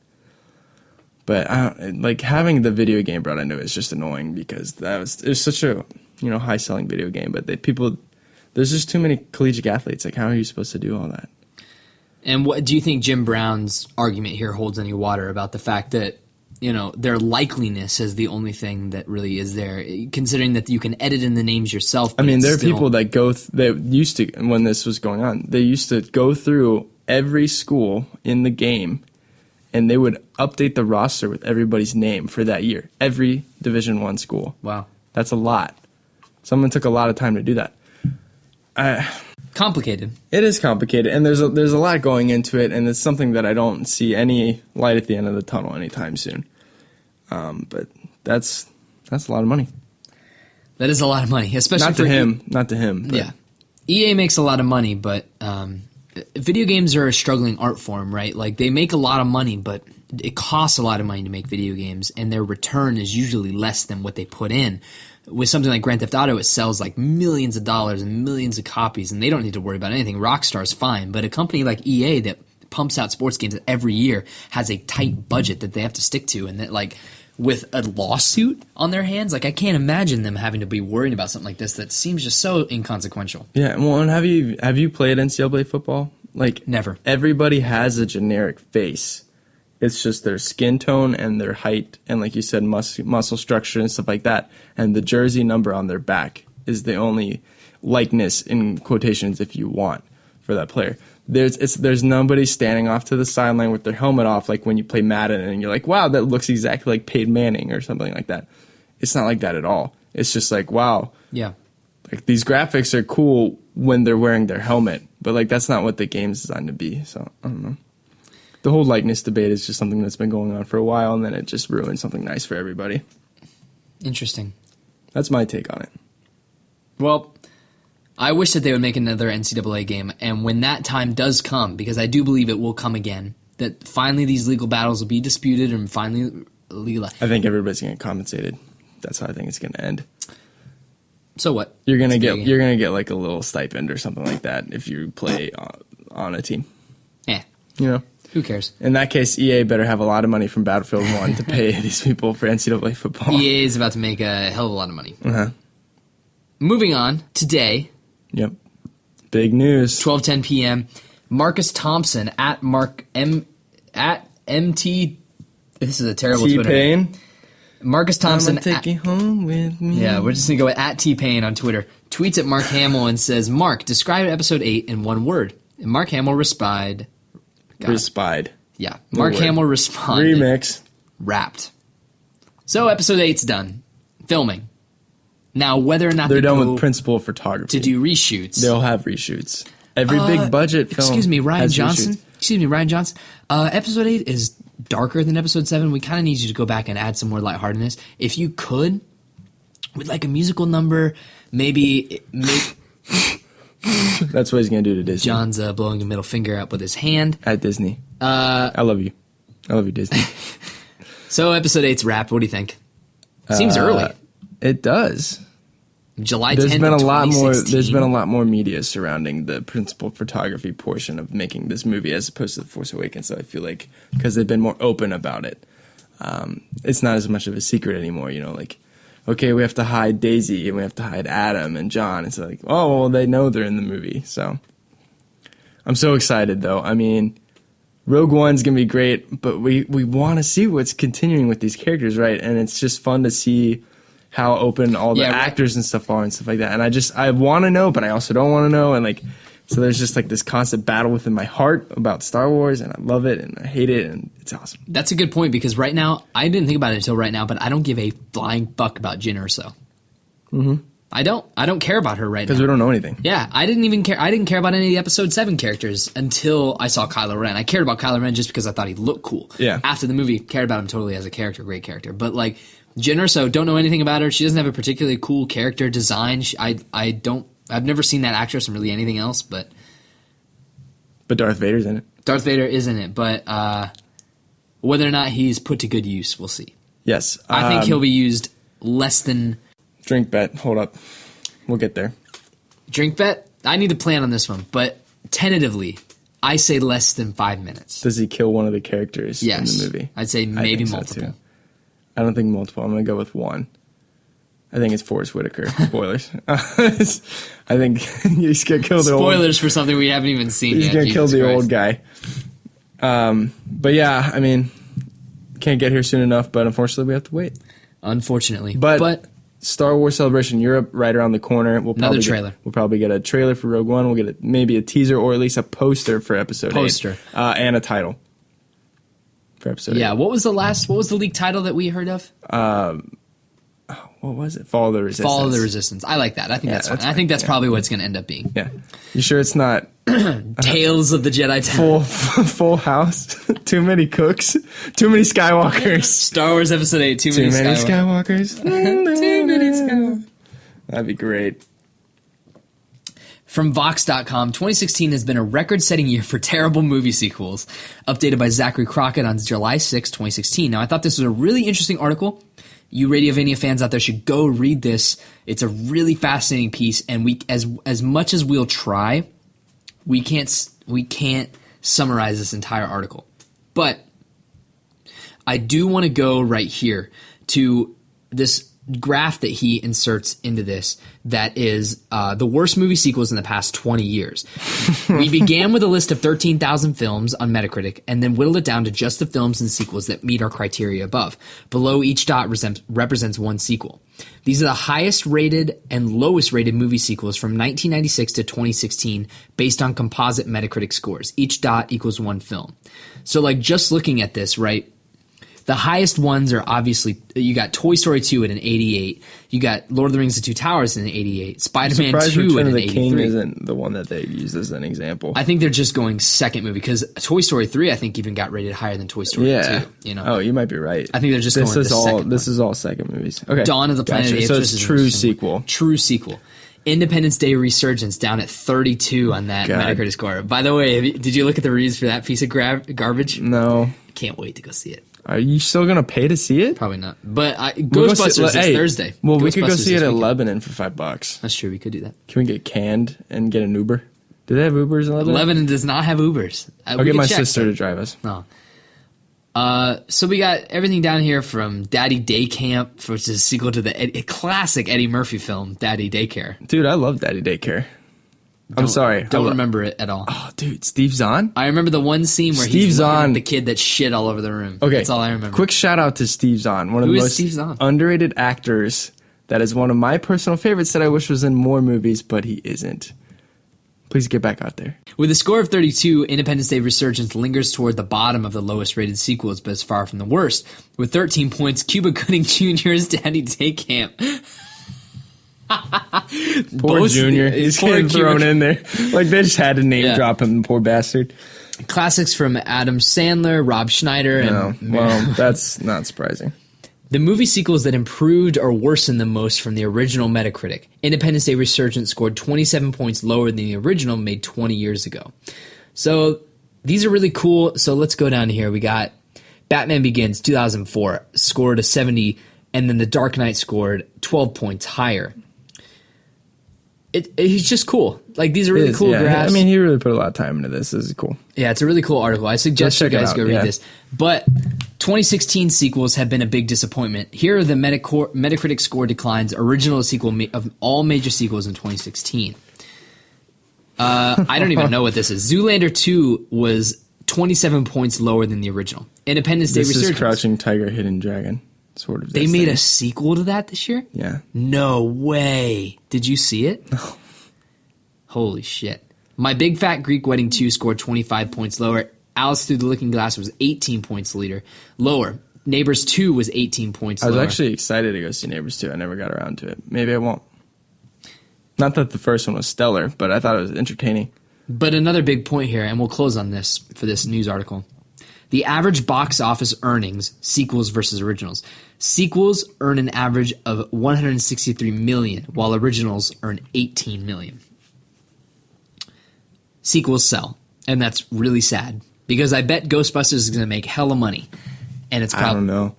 But like having the video game brought into it is just annoying because it's such a, you know, high selling video game. But there's just too many collegiate athletes. Like, how are you supposed to do all that? And what do you think Jim Brown's argument here holds any water about the fact that, you know, their likeliness is the only thing that really is there, considering that you can edit in the names yourself? I mean, there are people that that used to, when this was going on, they used to go through every school in the game and they would update the roster with everybody's name for that year. Every Division I school. Wow. That's a lot. Someone took a lot of time to do that. Complicated. It is complicated, and there's a lot going into it, and it's something that I don't see any light at the end of the tunnel anytime soon. But that's a lot of money. That is a lot of money, especially not to him. But. Yeah, EA makes a lot of money, but video games are a struggling art form, right? Like they make a lot of money, but it costs a lot of money to make video games, and their return is usually less than what they put in. With something like Grand Theft Auto, it sells like millions of dollars and millions of copies, and they don't need to worry about anything. Rockstar's fine, but a company like EA that pumps out sports games every year has a tight budget that they have to stick to, and that like with a lawsuit on their hands, like I can't imagine them having to be worried about something like this that seems just so inconsequential. Yeah, well, and have you played NCAA football? Like never. Everybody has a generic face. It's just their skin tone and their height and, like you said, muscle structure and stuff like that. And the jersey number on their back is the only likeness, in quotations, if you want, for that player. there's nobody standing off to the sideline with their helmet off, like when you play Madden and you're like, wow, that looks exactly like Peyton Manning or something like that. It's not like that at all. It's just like, wow. Yeah. Like, these graphics are cool when they're wearing their helmet, but like that's not what the game's designed to be. So I don't know. The whole likeness debate is just something that's been going on for a while, and then it just ruined something nice for everybody. Interesting. That's my take on it. Well, I wish that they would make another NCAA game, and when that time does come, because I do believe it will come again, that finally these legal battles will be disputed and finally legalized. I think everybody's going to get compensated. That's how I think it's going to end. So what? You're gonna get like a little stipend or something like that if you play on a team. Yeah. You know, who cares? In that case, EA better have a lot of money from Battlefield 1 to pay these people for NCAA football. EA is about to make a hell of a lot of money. Uh-huh. Moving on, today. Yep. Big news. 12:10 p.m. Marcus Thompson at MT. This is a terrible Twitter. T-Pain. Marcus Thompson. I'm gonna take you home with me. Yeah, we're just going to go at T-Pain on Twitter. Tweets at Mark Hamill and says, Mark, describe episode 8 in one word. And Mark Hamill respied. Yeah. Mark Hamill responded. Remix. Wrapped. So episode 8's done. Filming. Now, whether or not they're done with principal photography. To do reshoots. They'll have reshoots. Every big budget film. Excuse me, Ryan Johnson. Reshoots. Episode 8 is darker than episode 7. We kind of need you to go back and add some more lightheartedness. If you could, with like a musical number, maybe that's what he's going to do to Disney. John's blowing a middle finger up with his hand. At Disney. I love you. I love you, Disney. So episode 8's wrapped. What do you think? Seems early. It does. July 10th, 2016. There's been a lot more media surrounding the principal photography portion of making this movie as opposed to The Force Awakens. So I feel like because they've been more open about it, it's not as much of a secret anymore. You know, like, okay, we have to hide Daisy and we have to hide Adam and John. It's like, oh, well, they know they're in the movie. So I'm so excited, though. I mean, Rogue One's going to be great, but we want to see what's continuing with these characters, right? And it's just fun to see how open all the actors and stuff are and stuff like that. And I want to know, but I also don't want to know. And like, so there's just like this constant battle within my heart about Star Wars, and I love it and I hate it, and it's awesome. That's a good point, because right now, I didn't think about it until right now, but I don't give a flying fuck about Jyn Erso. Mm-hmm. I don't care about her right now. Because we don't know anything. Yeah, I didn't even care. I didn't care about any of the episode 7 characters until I saw Kylo Ren. I cared about Kylo Ren just because I thought he looked cool. Yeah. After the movie, cared about him totally as a character, great character. But like, Jyn Erso, don't know anything about her. She doesn't have a particularly cool character design. I've never seen that actress in really anything else, but Darth Vader's in it. Darth Vader is in it, but whether or not he's put to good use, we'll see. Yes. I think he'll be used less than... Drink bet. Hold up. We'll get there. Drink bet? I need to plan on this one, but tentatively, I say less than 5 minutes. Does he kill one of the characters in the movie? I'd say maybe multiple. So, I don't think multiple. I'm going to go with one. I think it's Forrest Whitaker. Spoilers. I think he's going to kill the Spoilers for something we haven't even seen yet. He's going to kill the old guy. But yeah, I mean, can't get here soon enough, but unfortunately we have to wait. Unfortunately. But Star Wars Celebration Europe right around the corner. Another trailer. We'll probably get a trailer for Rogue One. We'll get maybe a teaser or at least a poster for episode 8. And a title for episode 8. Yeah, what was the leaked title that we heard of? What was it? Fall of the Resistance. Fall of the Resistance. I like that. I think that's fine. I think that's probably what it's going to end up being. Yeah. You sure it's not Tales of the Jedi Temple? Full house. Too many cooks. Too many Skywalkers. Star Wars Episode 8. Too many Skywalkers. Too many Skywalkers. That'd be great. From Vox.com, 2016 has been a record-setting year for terrible movie sequels, updated by Zachary Crockett on July 6, 2016. Now, I thought this was a really interesting article. You Radiovania fans out there should go read this. It's a really fascinating piece, and we, as much as we'll try, we can't summarize this entire article. But I do want to go right here to this graph that he inserts into this that is the worst movie sequels in the past 20 years. We began with a list of 13,000 films on Metacritic and then whittled it down to just the films and sequels that meet our criteria above. Below each dot represents one sequel. These are the highest rated and lowest rated movie sequels from 1996 to 2016 based on composite Metacritic scores. Each dot equals one film. So like just looking at this, right? The highest ones are obviously, you got Toy Story 2 at an 88. You got Lord of the Rings: The Two Towers at an 88. Spider-Man 2 at an 83. Return of the King isn't the one that they use as an example. I think they're just going second movie because Toy Story 3 I think even got rated higher than Toy Story 2. You know? Oh, you might be right. I think they're just going with the second one. This is all second movies. Okay. Dawn of the Planet of the Apes. So it's true sequel. True sequel. Independence Day Resurgence down at 32 on that Metacritic score. By the way, did you look at the reviews for that piece of garbage? No. Can't wait to go see it. Are you still going to pay to see it? Probably not. But Ghostbusters is Thursday. Well, we could go see it at Lebanon for $5. That's true. We could do that. Can we get canned and get an Uber? Do they have Ubers in Lebanon? Lebanon does not have Ubers. I'll get my sister to drive us. No. So we got everything down here from Daddy Day Camp, which is a sequel to the classic Eddie Murphy film, Daddy Daycare. Dude, I love Daddy Daycare. I'm sorry. Don't remember it at all. Oh, dude, Steve Zahn? I remember the one scene where he's looking at the kid that shit all over the room. Okay. That's all I remember. Quick shout out to Steve Zahn, one of the most underrated actors. That is one of my personal favorites that I wish was in more movies, but he isn't. Please get back out there. With a score of 32, Independence Day Resurgence lingers toward the bottom of the lowest rated sequels, but is far from the worst. With 13 points, Cuba Gooding Jr.'s Daddy Day Camp. Poor Junior. He's getting thrown in there. Like, they just had to name drop him, poor bastard. Classics from Adam Sandler, Rob Schneider. Well, that's not surprising. The movie sequels that improved or worsened the most from the original Metacritic. Independence Day Resurgence scored 27 points lower than the original made 20 years ago. So these are really cool. So let's go down here. We got Batman Begins 2004, scored a 70, and then The Dark Knight scored 12 points higher. He's just cool. Like, these are really cool graphs. I mean, he really put a lot of time into this. This is cool. Yeah, it's a really cool article. I suggest you guys go read this. But 2016 sequels have been a big disappointment. Here are the Metacritic score declines, original sequel of all major sequels in 2016. I don't even know what this is. Zoolander 2 was 27 points lower than the original. Independence Day Resurgence. This is Crouching Tiger, Hidden Dragon. Sort of. They made a sequel to that this year? Yeah. No way. Did you see it? No. Holy shit. My Big Fat Greek Wedding 2 scored 25 points lower. Alice Through the Looking Glass was 18 points lower. Neighbors 2 was 18 points lower. I was actually excited to go see Neighbors 2. I never got around to it. Maybe I won't. Not that the first one was stellar, but I thought it was entertaining. But another big point here, and we'll close on this for this news article. The average box office earnings, sequels versus originals. Sequels earn an average of $163 million, while originals earn $18 million. Sequels sell, and that's really sad, because I bet Ghostbusters is going to make hella money, and it's probably... I don't know.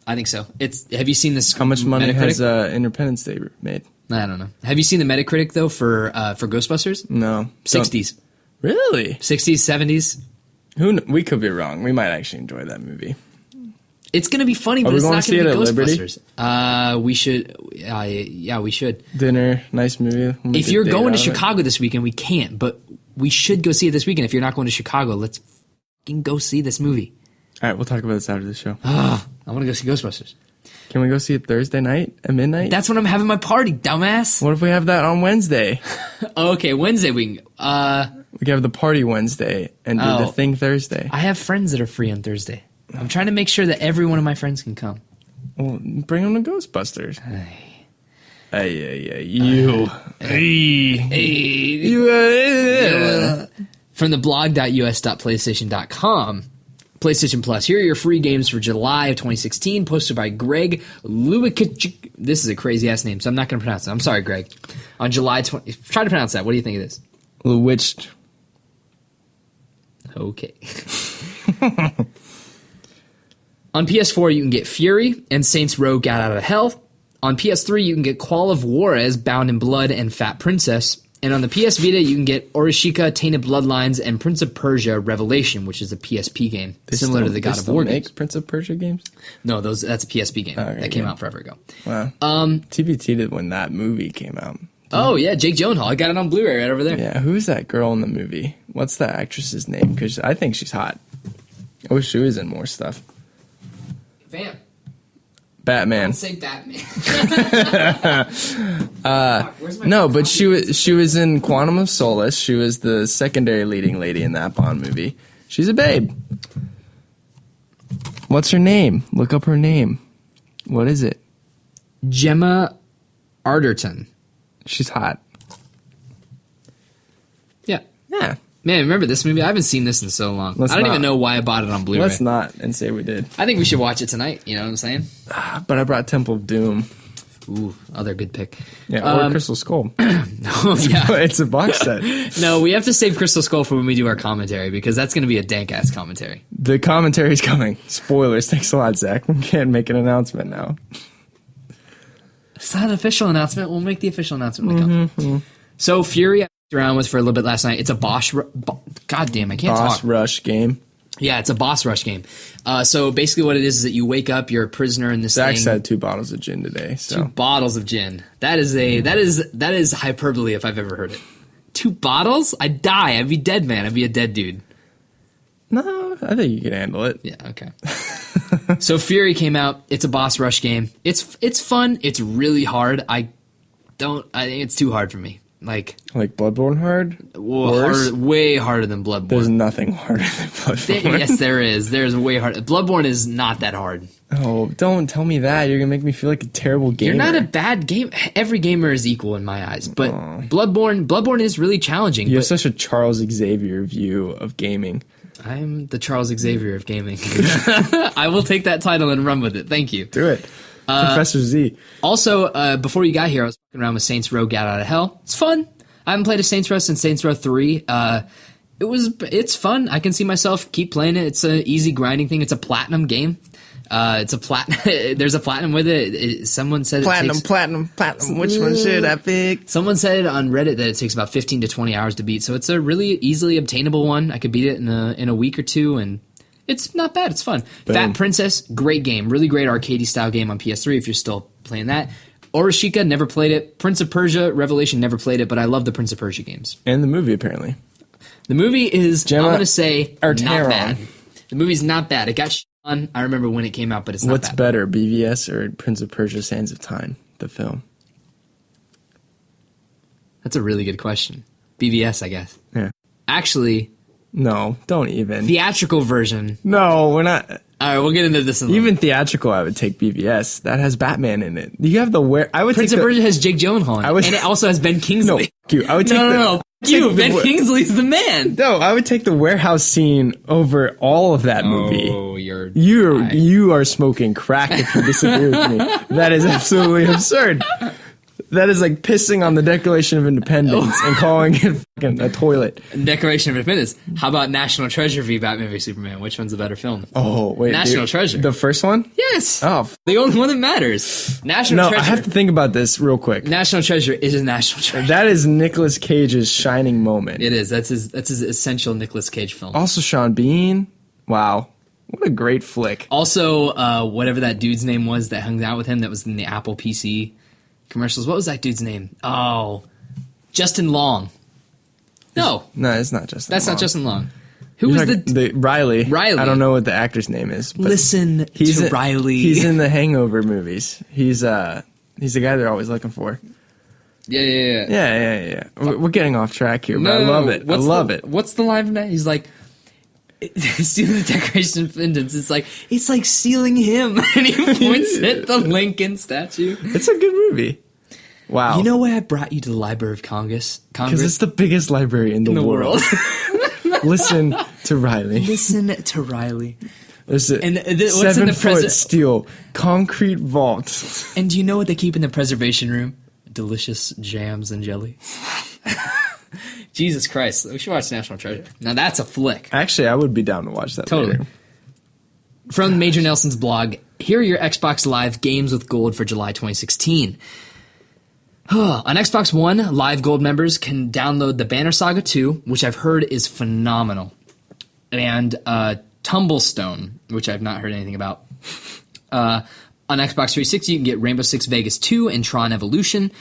I think so. Have you seen this? How much money has Independence Day made? I don't know. Have you seen the Metacritic, though, for Ghostbusters? No. 60s. Really? 60s, 70s. We could be wrong. We might actually enjoy that movie. It's going to be funny, but it's not going to be Ghostbusters. We should. Yeah, we should. Dinner, nice movie. If you're going to Chicago this weekend, we can't, but we should go see it this weekend. If you're not going to Chicago, let's fucking go see this movie. All right, we'll talk about this after the show. I want to go see Ghostbusters. Can we go see it Thursday night at midnight? That's when I'm having my party, dumbass. What if we have that on Wednesday? Okay, Wednesday we can... we can have the party Wednesday and do the thing Thursday. I have friends that are free on Thursday. I'm trying to make sure that every one of my friends can come. Well, bring them to Ghostbusters. From the blog.us.playstation.com, PlayStation Plus. Here are your free games for July of 2016, posted by Greg Lewicich. This is a crazy-ass name, so I'm not going to pronounce it. I'm sorry, Greg. On July 20... Try to pronounce that. What do you think it is? Lewicich. Okay. On PS4, you can get Fury and Saints Row Gat Out of Hell. On PS3, you can get Call of Juarez, Bound in Blood, and Fat Princess. And on the PS Vita, you can get Orishika, Tainted Bloodlines, and Prince of Persia Revelation, which is a PSP game, similar to the God of War games. Prince of Persia games? No, that's a PSP game that came out forever ago. Wow. TBT did when that movie came out. Oh, yeah, Jake Gyllenhaal. I got it on Blu-ray right over there. Yeah, who's that girl in the movie? What's the actress's name? Because I think she's hot. I wish she was in more stuff. Fam. Batman. Don't say Batman. No, but she was in Quantum of Solace. She was the secondary leading lady in that Bond movie. She's a babe. What's her name? Look up her name. What is it? Gemma Arterton. She's hot. Yeah. Yeah. Man, remember this movie? I haven't seen this in so long. I don't even know why I bought it on Blu-ray. Let's not and say we did. I think we should watch it tonight. You know what I'm saying? But I brought Temple of Doom. Ooh, other good pick. Yeah, or Crystal Skull. Oh, yeah. It's a box set. No, we have to save Crystal Skull for when we do our commentary, because that's going to be a dank-ass commentary. The commentary's coming. Spoilers. Thanks a lot, Zach. We can't make an announcement now. It's not an official announcement. We'll make the official announcement when it comes. So, Fury, I played around with for a little bit last night. It's a God damn, I can't talk. Boss rush game. Yeah, it's a boss rush game. So basically what it is that you wake up, you're a prisoner in this Zach thing. had 2 bottles of gin today. So. 2 bottles of gin. That is hyperbole if I've ever heard it. 2 bottles? I'd die. I'd be dead, man. I'd be a dead dude. No, I think you can handle it. Yeah, okay. So Fury came out. It's a boss rush game. It's fun. It's really hard. I think it's too hard for me. Like Bloodborne hard? Way harder than Bloodborne. There's nothing harder than Bloodborne. Yes, there is. There's way harder. Bloodborne is not that hard. Oh, don't tell me that. You're going to make me feel like a terrible gamer. You're not a bad game. Every gamer is equal in my eyes. But Bloodborne is really challenging. You have such a Charles Xavier view of gaming. I'm the Charles Xavier of gaming. I will take that title and run with it. Thank you. Do it. Professor Z. Also, before you got here, I was fucking around with Saints Row Get Out of Hell. It's fun. I haven't played a Saints Row since Saints Row 3. It's fun. I can see myself keep playing it. It's an easy grinding thing. It's a platinum game. There's a platinum with it. Someone said platinum. Which one should I pick? Someone said on Reddit that it takes about 15 to 20 hours to beat. So it's a really easily obtainable one. I could beat it in a week or two, and it's not bad. It's fun. Boom. Fat Princess, great game. Really great arcadey style game on PS3 if you're still playing that. Orishika, never played it. Prince of Persia, Revelation, never played it, but I love the Prince of Persia games. And the movie, apparently. The movie is, I'm going to say, not bad. Arteron. The movie's not bad. It got shit on. I remember when it came out, but it's not bad. What's better, BVS or Prince of Persia Sands of Time, the film? That's a really good question. BVS, I guess. Yeah. Actually... No, don't even. Theatrical version. No, we're not. All right, we'll get into this in a Even theatrical, I would take BVS. That has Batman in it. You have the Prince of Persia has Jake Gyllenhaal in it, and it also has Ben Kingsley. No, f*** you. I would take Ben Kingsley's the man. No, I would take the warehouse scene over all of that movie. Oh, you are smoking crack if you disagree with me. That is absolutely absurd. That is like pissing on the Declaration of Independence and calling it fucking a toilet. Declaration of Independence. How about National Treasure v. Batman v Superman? Which one's a better film? Oh, wait. National Treasure. The first one? Yes. Oh. The only one that matters. National Treasure. No, I have to think about this real quick. National Treasure is a National Treasure. That is Nicolas Cage's shining moment. It is. That's his essential Nicolas Cage film. Also Sean Bean. Wow. What a great flick. Also, whatever that dude's name was that hung out with him that was in the Apple PC commercials. What was that dude's name? Oh, Justin Long. No, it's not Justin. That's Long. not Justin Long. Who was the Riley? Riley. I don't know what the actor's name is. But Listen to Riley. He's in the Hangover movies. He's the guy they're always looking for. Yeah. We're getting off track here, but I love it. I love it. What's the line from that? He's like, stealing the Declaration of Independence. It's like stealing him, and he points at the Lincoln statue. It's a good movie. Wow. You know why I brought you to the Library of Congress? Because it's the biggest library in the world. Listen to Riley. Listen to Riley. There's a what's 7-foot steel concrete vault. And do you know what they keep in the preservation room? Delicious jams and jelly. Jesus Christ. We should watch National Treasure. Now that's a flick. Actually, I would be down to watch that later. From Major Nelson's blog, here are your Xbox Live games with gold for July 2016. On Xbox One, Live Gold members can download the Banner Saga 2, which I've heard is phenomenal, and Tumblestone, which I've not heard anything about. On Xbox 360, you can get Rainbow Six Vegas 2 and Tron Evolution,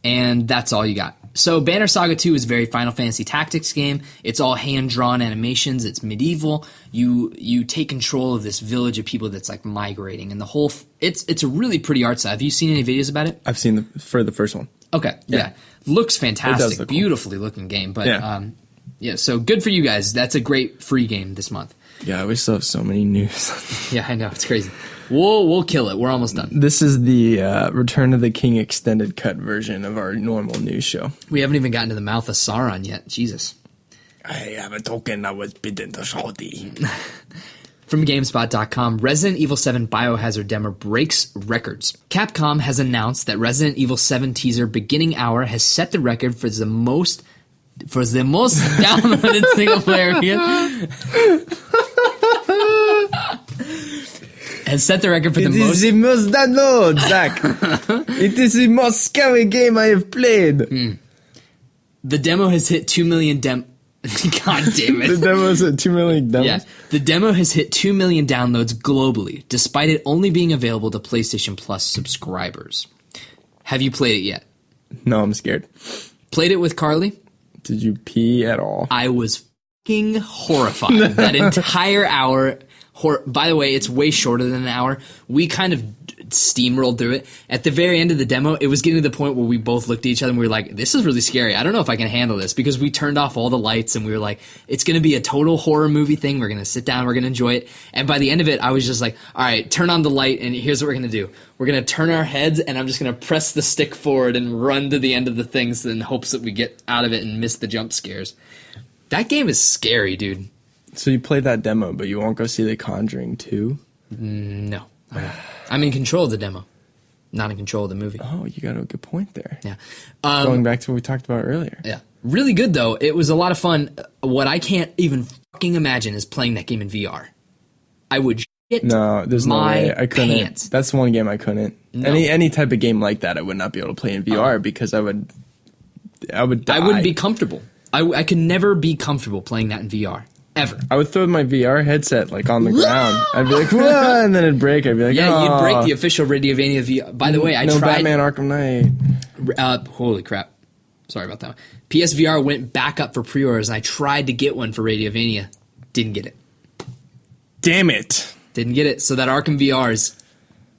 and that's all you got. So Banner Saga 2 is a very Final Fantasy Tactics game. It's all hand-drawn animations. It's medieval. You take control of this village of people that's like migrating, and the whole it's a really pretty art style. Have you seen any videos about it? I've seen the first one. Okay, yeah. Looks fantastic. Look cool. Beautifully looking game, but yeah, so good for you guys. That's a great free game this month. Yeah, we still have so many news. Yeah, I know, it's crazy. We'll kill it. We're almost done. This is the Return of the King extended cut version of our normal news show. We haven't even gotten to the mouth of Sauron yet. Jesus. I have a token I was bidden to show thee. From GameSpot.com, Resident Evil 7 Biohazard demo breaks records. Capcom has announced that Resident Evil 7 teaser beginning hour has set the record for the most downloaded single player game. Has set the record for the most. It is the most download, Zach. It is the most scary game I have played. The demo has hit 2 million God damn it. The demo's at 2 million demos? Yeah. The demo has hit 2 million downloads globally, despite it only being available to PlayStation Plus subscribers. Have you played it yet? No, I'm scared. Played it with Carly? Did you pee at all? I was fucking horrified. That entire hour. By the way, it's way shorter than an hour. We kind of steamrolled through it. At the very end of the demo, it was getting to the point where we both looked at each other and we were like, this is really scary. I don't know if I can handle this, because we turned off all the lights and we were like, it's going to be a total horror movie thing. We're going to sit down. We're going to enjoy it. And by the end of it, I was just like, all right, turn on the light and here's what we're going to do. We're going to turn our heads and I'm just going to press the stick forward and run to the end of the things in hopes that we get out of it and miss the jump scares. That game is scary, dude. So you played that demo, but you won't go see The Conjuring 2? No. I'm in control of the demo, not in control of the movie. Oh, you got a good point there. Yeah. Going back to what we talked about earlier. Yeah. Really good, though. It was a lot of fun. What I can't even fucking imagine is playing that game in VR. I would shit No, there's no way. I couldn't. pants. That's one game I couldn't. No. Any type of game like that, I would not be able to play in VR because I would die. I wouldn't be comfortable. I could never be comfortable playing that in VR. Ever. I would throw my VR headset like on the ground. I'd be like, whoa, and then it'd break. I'd be like, Yeah, oh. you'd break the official Radiovania VR. By the way, I no tried. Batman Arkham Knight. Holy crap. Sorry about that one. PSVR went back up for pre-orders, and I tried to get one for Radiovania. Didn't get it. Damn it. Didn't get it. So that Arkham VR is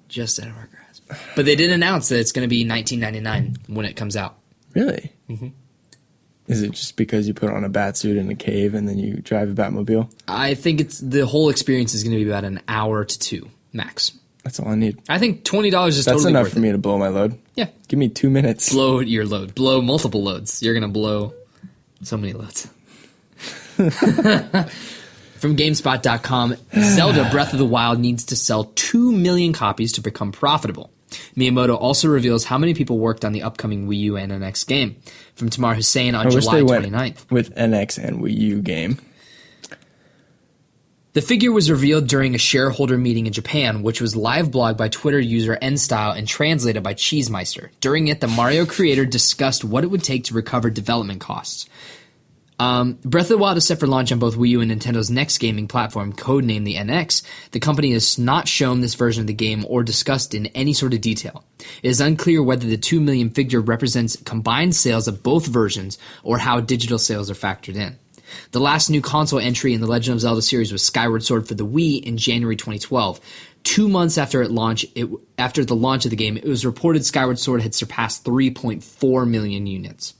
just out of our grasp. But they did announce that it's going to be $19.99 when it comes out. Really? Mm-hmm. Is it just because you put on a bat suit in a cave and then you drive a Batmobile? I think the whole experience is going to be about an hour to two max. That's all I need. I think $20 is That's totally enough worth for me to blow my load. Yeah. Give me 2 minutes. Blow your load. Blow multiple loads. You're going to blow so many loads. From GameSpot.com, Zelda Breath of the Wild needs to sell 2 million copies to become profitable. Miyamoto also reveals how many people worked on the upcoming Wii U and NX game. From Tamar Hussein on July 29th. With NX and Wii U game. The figure was revealed during a shareholder meeting in Japan, which was live blogged by Twitter user nstyle and translated by Cheesemeister. During it, the Mario creator discussed what it would take to recover development costs. Breath of the Wild is set for launch on both Wii U and Nintendo's next gaming platform, codenamed the NX. The company has not shown this version of the game or discussed in any sort of detail. It is unclear whether the 2 million figure represents combined sales of both versions or how digital sales are factored in. The last new console entry in the Legend of Zelda series was Skyward Sword for the Wii in January 2012. 2 months after the launch of the game, it was reported Skyward Sword had surpassed 3.4 million units.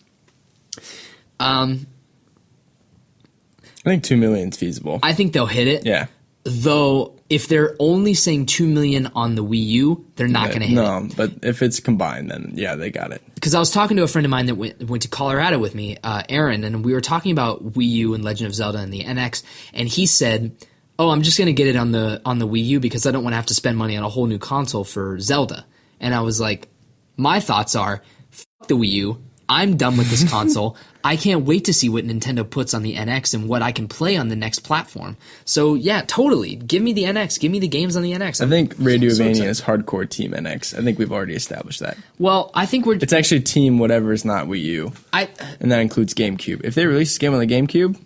I think 2 million is feasible. I think they'll hit it. Yeah. Though, if they're only saying 2 million on the Wii U, they're not going to hit it. No, but if it's combined, then yeah, they got it. Because I was talking to a friend of mine that went to Colorado with me, Aaron, and we were talking about Wii U and Legend of Zelda and the NX, and he said, oh, I'm just going to get it on the Wii U because I don't want to have to spend money on a whole new console for Zelda. And I was like, my thoughts are, fuck the Wii U, I'm done with this console. I can't wait to see what Nintendo puts on the NX and what I can play on the next platform. So yeah, totally. Give me the NX. Give me the games on the NX. I think Radiovania is hardcore Team NX. I think we've already established that. Well, I think it's actually Team whatever is not Wii U. And that includes GameCube. If they release a game on the GameCube,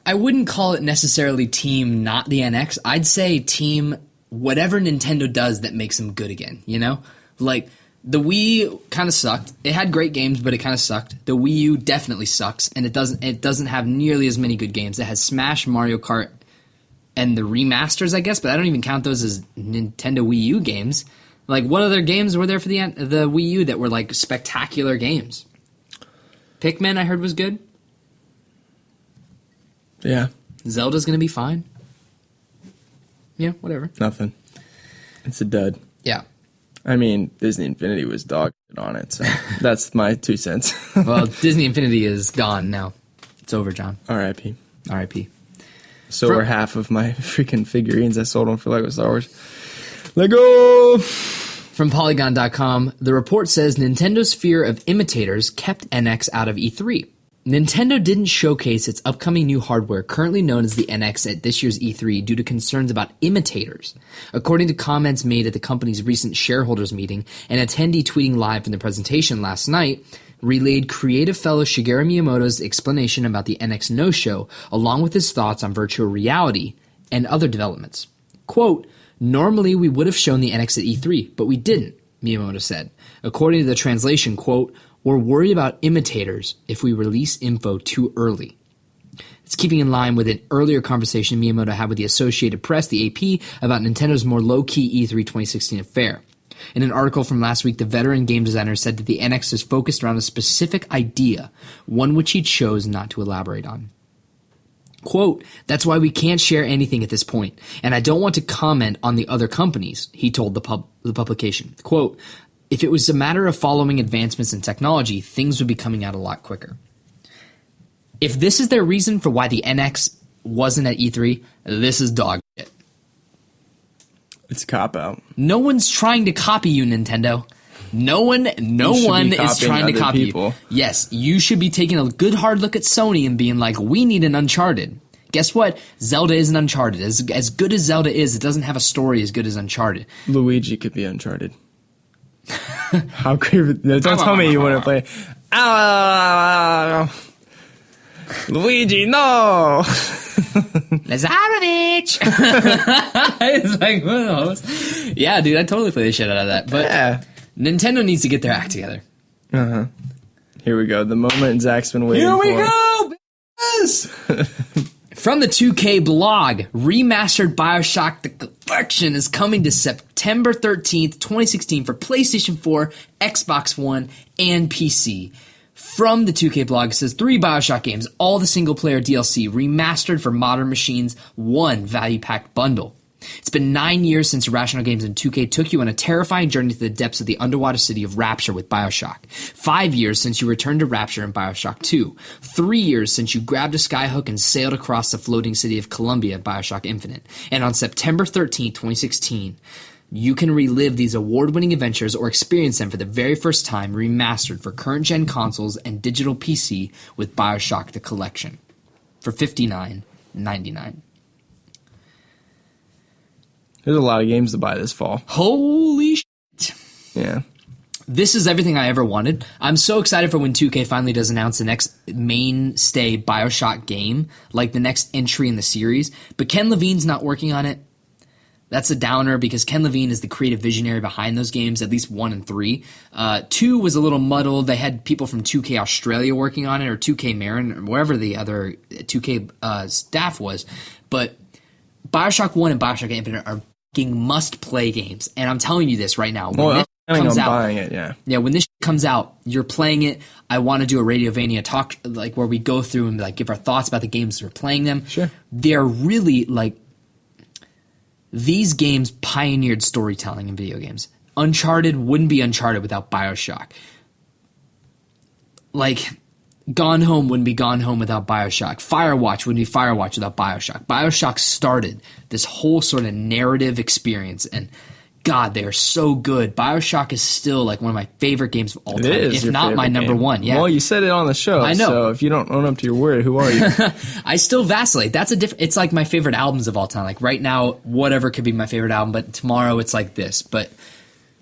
I wouldn't call it necessarily Team not the NX. I'd say Team whatever Nintendo does that makes them good again, you know? Like, the Wii kind of sucked. It had great games, but it kind of sucked. The Wii U definitely sucks, and it doesn't have nearly as many good games. It has Smash, Mario Kart, and the remasters, I guess, but I don't even count those as Nintendo Wii U games. Like, what other games were there for the Wii U that were, like, spectacular games? Pikmin, I heard, was good. Yeah. Zelda's going to be fine. Yeah, whatever. Nothing. It's a dud. Yeah. I mean, Disney Infinity was dog shit on it, so that's my 2 cents. Well, Disney Infinity is gone now. It's over, John. R.I.P. R.I.P. So are half of my freaking figurines. I sold them for Lego Star Wars. Lego! From Polygon.com, the report says Nintendo's fear of imitators kept NX out of E3. Nintendo didn't showcase its upcoming new hardware, currently known as the NX, at this year's E3 due to concerns about imitators. According to comments made at the company's recent shareholders meeting, an attendee tweeting live from the presentation last night relayed creative fellow Shigeru Miyamoto's explanation about the NX no-show, along with his thoughts on virtual reality and other developments. Quote, "Normally we would have shown the NX at E3, but we didn't," Miyamoto said. According to the translation, quote, "We're worried about imitators if we release info too early." It's keeping in line with an earlier conversation Miyamoto had with the Associated Press, the AP, about Nintendo's more low-key E3 2016 affair. In an article from last week, the veteran game designer said that the NX is focused around a specific idea, one which he chose not to elaborate on. Quote, "That's why we can't share anything at this point, and I don't want to comment on the other companies," he told the publication. Quote, "If it was a matter of following advancements in technology, things would be coming out a lot quicker." If this is their reason for why the NX wasn't at E3, this is dog shit. It's a cop-out. No one's trying to copy you, Nintendo. No one is trying to copy you. Yes, you should be taking a good hard look at Sony and being like, we need an Uncharted. Guess what? Zelda isn't Uncharted. As good as Zelda is, it doesn't have a story as good as Uncharted. Luigi could be Uncharted. How great! Don't tell me you want to play. Luigi, no! Lazarovich! It's like one of those. Yeah, dude, I totally play the shit out of that. But yeah. Nintendo needs to get their act together. Uh-huh. Here we go. The moment Zach's been waiting for. Here we go! Yes! From the 2K blog, Remastered Bioshock The Collection is coming to September 13th, 2016 for PlayStation 4, Xbox One, and PC. From the 2K blog, it says 3 Bioshock games, all the single-player DLC, remastered for modern machines, 1 value-packed bundle. It's been 9 years since Irrational Games and 2K took you on a terrifying journey to the depths of the underwater city of Rapture with Bioshock. 5 years since you returned to Rapture in Bioshock 2. 3 years since you grabbed a skyhook and sailed across the floating city of Columbia in Bioshock Infinite. And on September 13, 2016, you can relive these award-winning adventures or experience them for the very first time remastered for current-gen consoles and digital PC with Bioshock The Collection for $59.99. There's a lot of games to buy this fall. Holy shit. Yeah. This is everything I ever wanted. I'm so excited for when 2K finally does announce the next mainstay Bioshock game, like the next entry in the series. But Ken Levine's not working on it. That's a downer because Ken Levine is the creative visionary behind those games, at least 1 and 3. 2 was a little muddled. They had people from 2K Australia working on it, or 2K Marin, or wherever the other 2K staff was. But Bioshock 1 and Bioshock Infinite are must-play games, and I'm telling you this right now. When this comes out, buying it, yeah. Yeah, when this comes out, you're playing it. I want to do a Radiovania talk, like where we go through and like give our thoughts about the games we're playing them. Sure. They're really like these games pioneered storytelling in video games. Uncharted wouldn't be Uncharted without Bioshock. Like, Gone Home wouldn't be Gone Home without Bioshock. Firewatch wouldn't be Firewatch without Bioshock. Bioshock started this whole sort of narrative experience, and God, they are so good. Bioshock is still like one of my favorite games of all time, is if your not my favorite number game. one. Yeah. Well, you said it on the show. I know. So if you don't own up to your word, who are you? I still vacillate. That's a different. It's like my favorite albums of all time. Like right now, whatever could be my favorite album, but tomorrow it's like this. But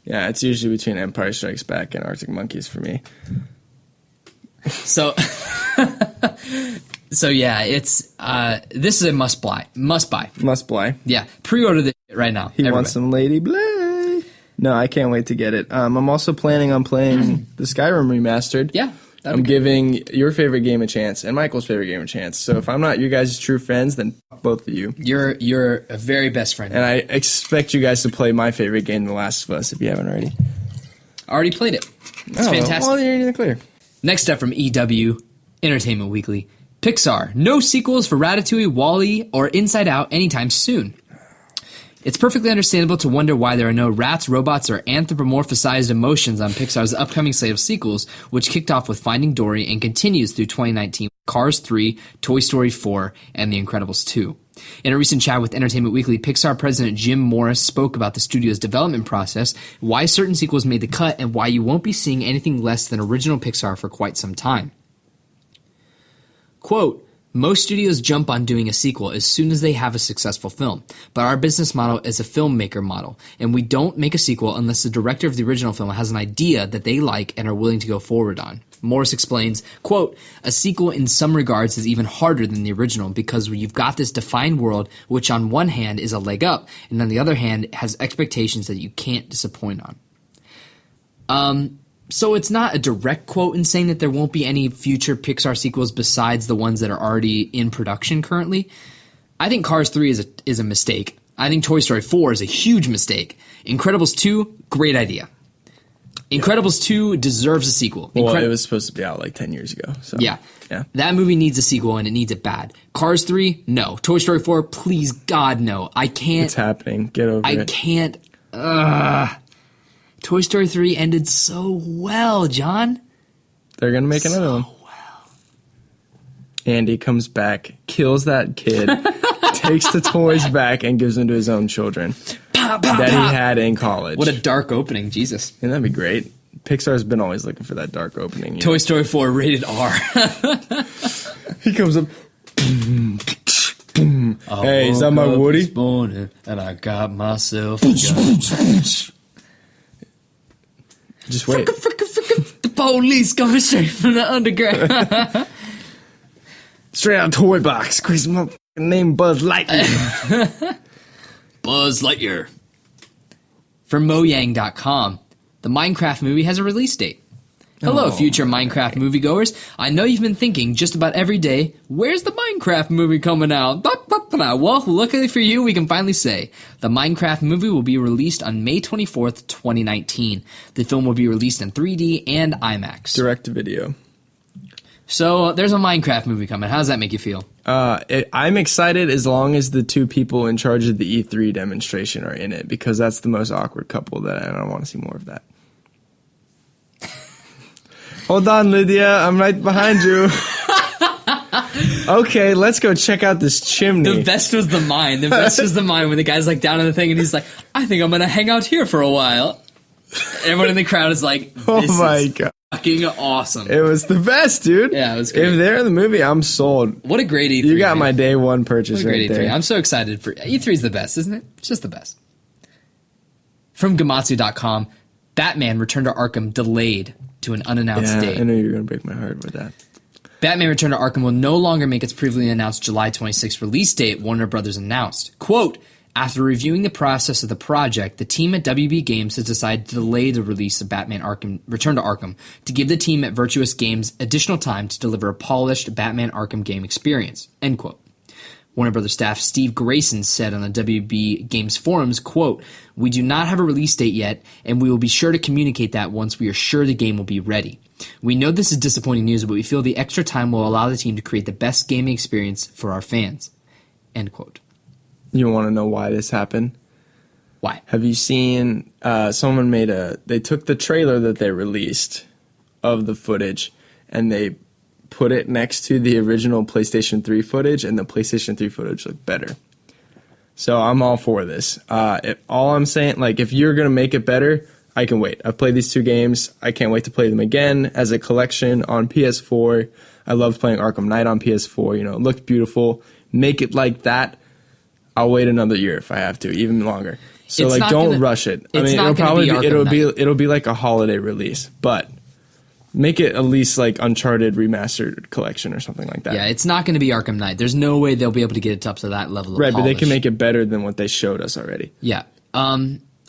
Yeah, it's usually between Empire Strikes Back and Arctic Monkeys for me. so, so yeah, it's this is a must buy. Must buy. Must buy. Yeah, pre-order this shit right now. He everybody. wants some Lady Blay. No, I can't wait to get it. I'm also planning on playing the Skyrim Remastered. Yeah. I'm giving your favorite game a chance and Michael's favorite game a chance. So if I'm not your guys' true friends, then fuck both of you. You're a very best friend. And I expect you guys to play my favorite game, The Last of Us, if you haven't already. I already played it. It's fantastic. Well, you're in the clear. Next up from EW, Entertainment Weekly. Pixar, no sequels for Ratatouille, WALL-E, or Inside Out anytime soon. It's perfectly understandable to wonder why there are no rats, robots, or anthropomorphized emotions on Pixar's upcoming slate of sequels, which kicked off with Finding Dory and continues through 2019 with Cars 3, Toy Story 4, and The Incredibles 2. In a recent chat with Entertainment Weekly, Pixar president Jim Morris spoke about the studio's development process, why certain sequels made the cut, and why you won't be seeing anything less than original Pixar for quite some time. Quote, most studios jump on doing a sequel as soon as they have a successful film, but our business model is a filmmaker model, and we don't make a sequel unless the director of the original film has an idea that they like and are willing to go forward on. Morris explains, quote, a sequel in some regards is even harder than the original because you've got this defined world which on one hand is a leg up, and on the other hand has expectations that you can't disappoint on. So it's not a direct quote in saying that there won't be any future Pixar sequels besides the ones that are already in production currently. I think Cars 3 is a mistake. I think Toy Story 4 is a huge mistake. Incredibles 2, great idea. Incredibles 2 deserves a sequel. Well, it was supposed to be out like 10 years ago. So Yeah. That movie needs a sequel, and it needs it bad. Cars 3, no. Toy Story 4, please, God, no. I can't. It's happening. Get over it. I can't. Toy Story 3 ended so well, John. They're going to make another one. Well. Andy comes back, kills that kid, takes the toys back, and gives them to his own children that he had in college. What a dark opening, Jesus. And that'd be great. Pixar's been always looking for that dark opening. Toy Story 4 rated R. He comes up. Hey, is that my Woody? This morning, and I got myself a gun. Just wait. The police coming straight from the underground. Straight out of toy box. Crazy motherfucking name Buzz Lightyear. Buzz Lightyear. From Mojang.com, the Minecraft movie has a release date. Hello, future Minecraft moviegoers. I know you've been thinking just about every day, where's the Minecraft movie coming out? Well, luckily for you, we can finally say the Minecraft movie will be released on May 24th, 2019. The film will be released in 3D and IMAX. Direct to video. So there's a Minecraft movie coming. How does that make you feel? I'm excited as long as the two people in charge of the E3 demonstration are in it, because that's the most awkward couple that I don't want to see more of that. Hold on, Lydia. I'm right behind you. Okay, let's go check out this chimney. The best was the mine. The best was the mine when the guy's like down on the thing and he's like, I think I'm going to hang out here for a while. Everyone in the crowd is like, this Oh my is God. fucking awesome. It was the best, dude. Yeah, it was great. If they're in the movie, I'm sold. What a great E3. You got man. my day one purchase What a right great E3. there. I'm so excited for E3 is the best, isn't it? It's just the best. From Gamatsu.com, Batman Return to Arkham delayed to an unannounced date. I knew you were going to break my heart with that. Batman Return to Arkham will no longer make its previously announced July 26th release date, Warner Brothers announced. Quote, after reviewing the process of the project, the team at WB Games has decided to delay the release of Batman Arkham Return to Arkham to give the team at Virtuous Games additional time to deliver a polished Batman Arkham game experience. End quote. Warner Brothers staff Steve Grayson said on the WB Games forums, quote, we do not have a release date yet, and we will be sure to communicate that once we are sure the game will be ready. We know this is disappointing news, but we feel the extra time will allow the team to create the best gaming experience for our fans. End quote. You want to know why this happened? Why? Have you seen someone they took the trailer that they released of the footage and they put it next to the original PlayStation 3 footage, and the PlayStation 3 footage looked better. So I'm all for this. All I'm saying, like, if you're going to make it better, I can wait. I've played these 2 games. I can't wait to play them again as a collection on PS4. I loved playing Arkham Knight on PS4. You know, it looked beautiful. Make it like that. I'll wait another year if I have to, even longer. So, It's like, not don't gonna- rush it. I it's mean, not it'll gonna probably be be, Arkham it'll be like a holiday release, but make it at least like Uncharted Remastered collection or something like that. Yeah, it's not going to be Arkham Knight. There's no way they'll be able to get it up to that level of Right, but they polish. can make it better than what they showed us already. Yeah.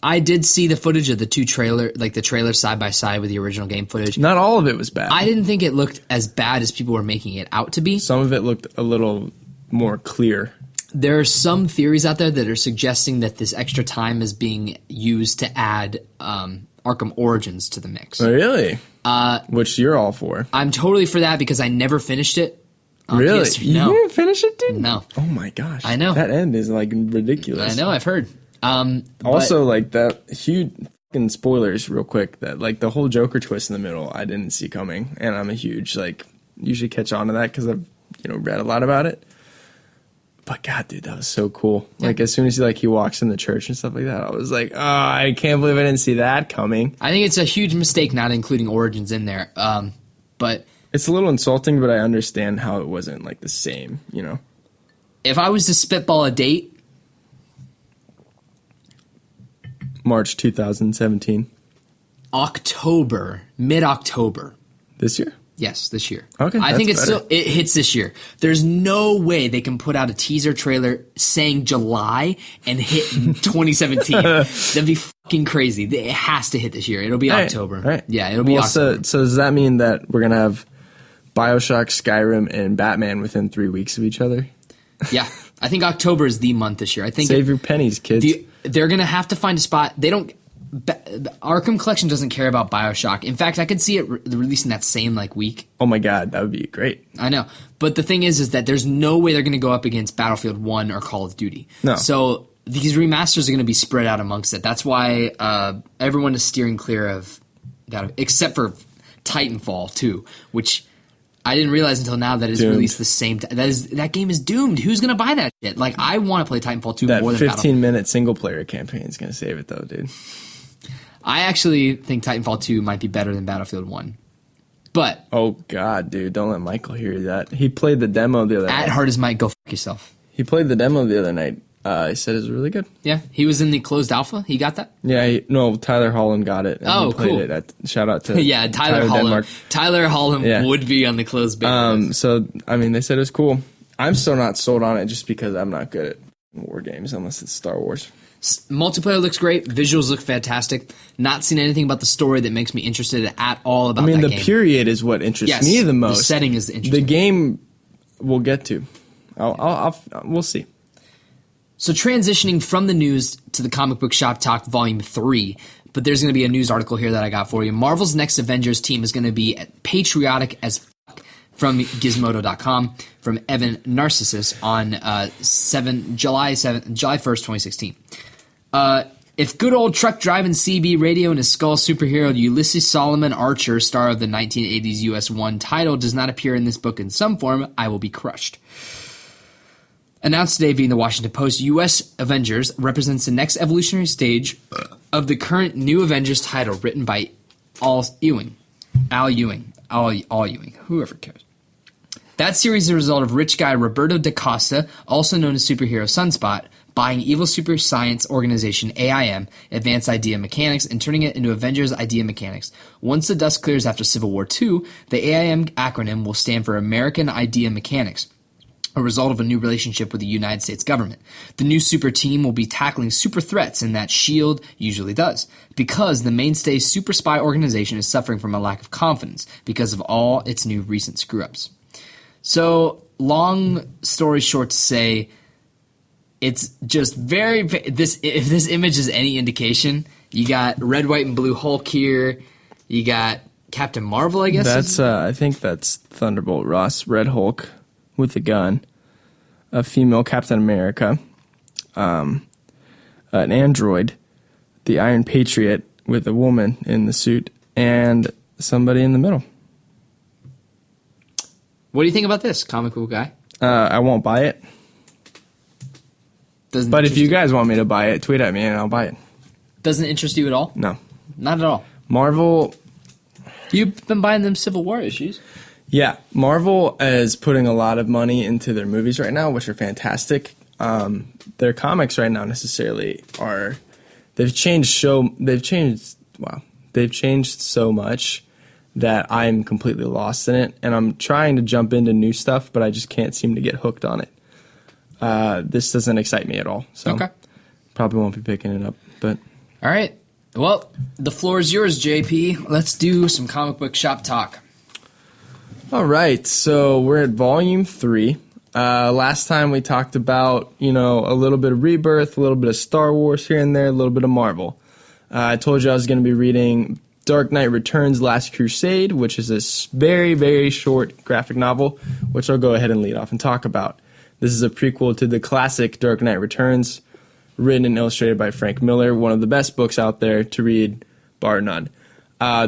I did see the footage of the 2 the trailer side by side with the original game footage. Not all of it was bad. I didn't think it looked as bad as people were making it out to be. Some of it looked a little more clear. There are some theories out there that are suggesting that this extra time is being used to add Arkham Origins to the mix. Really? Which you're all for. I'm totally for that because I never finished it. on Really? PS3. You No. didn't finish it, dude? No. Oh my gosh. I know. That end is like ridiculous. I know, I've heard. Also, like that huge fucking spoilers, real quick. That like the whole Joker twist in the middle, I didn't see coming, and I'm a huge like usually catch on to that because I've read a lot about it. But God, dude, that was so cool. Yeah. Like as soon as he walks in the church and stuff like that, I was like, oh, I can't believe I didn't see that coming. I think it's a huge mistake not including Origins in there. But It's a little insulting, but I understand how it wasn't like the same. if I was to spitball a date, March 2017. mid-October. This year? Yes, this year. Okay, I think that's better. it hits this year. There's no way they can put out a teaser trailer saying July and hit in 2017. That'd be fucking crazy. It has to hit this year. It'll be October. Right. Yeah, it'll be October. So does that mean that we're going to have Bioshock, Skyrim, and Batman within 3 weeks of each other? Yeah, I think October is the month this year. I think Save your pennies, kids. they're going to have to find a spot. They don't. The Arkham Collection doesn't care about Bioshock. In fact, I could see it releasing that same week. Oh my God, that would be great. I know, but the thing is that there's no way they're going to go up against Battlefield 1 or Call of Duty. No. So these remasters are going to be spread out amongst it. That's why everyone is steering clear of that, except for Titanfall 2, which I didn't realize until now that it's Doomed. released the same time. That game is doomed. Who's going to buy that shit? I want to play Titanfall 2 That more than Battlefield. 15-minute single-player campaign is going to save it, though, dude. I actually think Titanfall 2 might be better than Battlefield 1. But Oh God, dude, don't let Michael hear that. He played the demo the other at night. heart as might, go fuck yourself. He played the demo the other night. He said it was really good. Yeah, he was in the closed alpha. He got that? Yeah, Tyler Holland got it. And Oh, he played cool. it shout out to Yeah, Tyler Holland. Denmark. Tyler Holland Yeah. would be on the closed beta. So I mean, they said it was cool. I'm still not sold on it just because I'm not good at war games unless it's Star Wars. Multiplayer looks great. Visuals look fantastic. Not seen anything about the story that makes me interested at all about I mean, that the game. period is what interests Yes, me the the most. setting is The interesting. game we'll get to. We'll see. So transitioning from the news to the Comic Book Shop Talk Volume 3, but there's going to be a news article here that I got for you. Marvel's next Avengers team is going to be patriotic as fuck, from Gizmodo.com, from Evan Narcissus on July 1st, 2016. If good old truck driving CB radio and his skull superhero Ulysses Solomon Archer, star of the 1980s US 1 title, does not appear in this book in some form, I will be crushed. Announced today via the Washington Post, U.S. Avengers represents the next evolutionary stage of the current New Avengers title, written by Al Ewing, whoever cares. That series is a result of rich guy Roberto da Costa, also known as superhero Sunspot, buying evil super science organization AIM, Advanced Idea Mechanics, and turning it into Avengers Idea Mechanics. Once the dust clears after Civil War II, the AIM acronym will stand for American Idea Mechanics, a result of a new relationship with the United States government. The new super team will be tackling super threats in that S.H.I.E.L.D. usually does, because the mainstay super spy organization is suffering from a lack of confidence because of all its new recent screw-ups. So, long story short to say, it's just if this image is any indication, you got red, white, and blue Hulk here, you got Captain Marvel, I guess? That's I think that's Thunderbolt Ross, Red Hulk with a gun, a female Captain America, an android, the Iron Patriot with a woman in the suit, and somebody in the middle. What do you think about this, comic book guy? I won't buy it. But if you guys want me to buy it, tweet at me and I'll buy it. Doesn't interest you at all? No. Not at all. Marvel... You've been buying them Civil War issues. Yeah. Marvel is putting a lot of money into their movies right now, which are fantastic. Their comics right now necessarily are... They've changed so much that I'm completely lost in it. And I'm trying to jump into new stuff, but I just can't seem to get hooked on it. This doesn't excite me at all. So okay. Probably won't be picking it up. But all right. Well, the floor is yours, JP. Let's do some comic book shop talk. All right. So we're at volume 3. Last time we talked about, a little bit of Rebirth, a little bit of Star Wars here and there, a little bit of Marvel. I told you I was going to be reading Dark Knight Returns Last Crusade, which is a very, very short graphic novel, which I'll go ahead and lead off and talk about. This is a prequel to the classic Dark Knight Returns, written and illustrated by Frank Miller, one of the best books out there to read, bar none.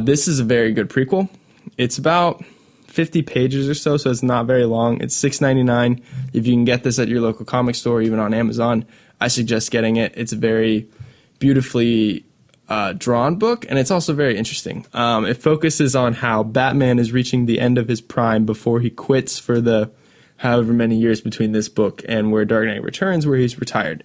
This is a very good prequel. It's about 50 pages or so it's not very long. It's $6.99. If you can get this at your local comic store, even on Amazon, I suggest getting it. It's a very beautifully drawn book, and it's also very interesting. It focuses on how Batman is reaching the end of his prime before he quits for the however many years between this book and where Dark Knight Returns, where he's retired.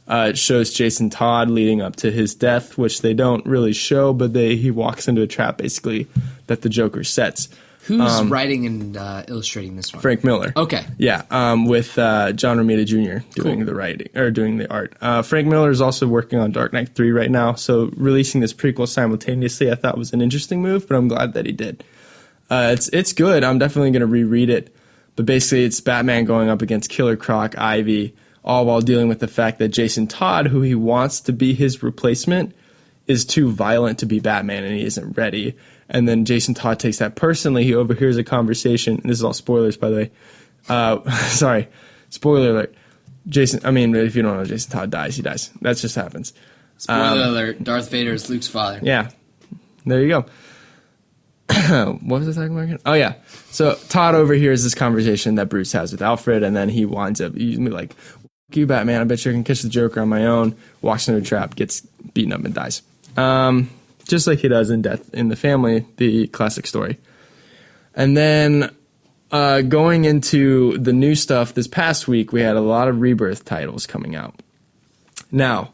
It shows Jason Todd leading up to his death, which they don't really show, but he walks into a trap, basically, that the Joker sets. Who's writing and illustrating this one? Frank Miller. Okay. Yeah, with John Romita Jr. doing the writing, or doing the art. Frank Miller is also working on Dark Knight 3 right now, so releasing this prequel simultaneously I thought was an interesting move, but I'm glad that he did. It's good. I'm definitely going to reread it, but basically it's Batman going up against Killer Croc, Ivy, all while dealing with the fact that Jason Todd, who he wants to be his replacement, is too violent to be Batman and he isn't ready. And then Jason Todd takes that personally. He overhears a conversation. And this is all spoilers, by the way. Sorry. Spoiler alert. If you don't know, Jason Todd dies. He dies. That just happens. Spoiler alert. Darth Vader is Luke's father. Yeah. There you go. What was I talking about again? Oh, yeah. So Todd overhears this conversation that Bruce has with Alfred, and then he winds up like, "Fuck you, Batman. I bet you I can catch the Joker on my own." Walks into a trap, gets beaten up, and dies. Just like he does in Death in the Family, the classic story. And then going into the new stuff, this past week, we had a lot of Rebirth titles coming out. Now,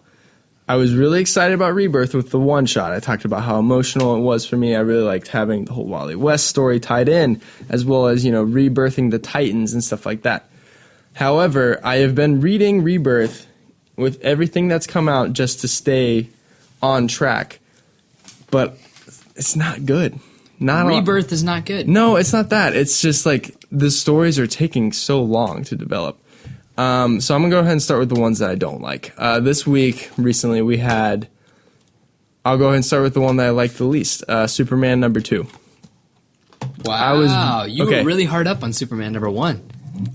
I was really excited about Rebirth with the one-shot. I talked about how emotional it was for me. I really liked having the whole Wally West story tied in, as well as, rebirthing the Titans and stuff like that. However, I have been reading Rebirth with everything that's come out just to stay on track. But it's not good. Rebirth is not good. No, it's not that. It's just like the stories are taking so long to develop. So I'm going to go ahead and start with the ones that I don't like. This week, recently, I'll go ahead and start with the one that I like the least, Superman number 2. Wow, you were really hard up on Superman number 1.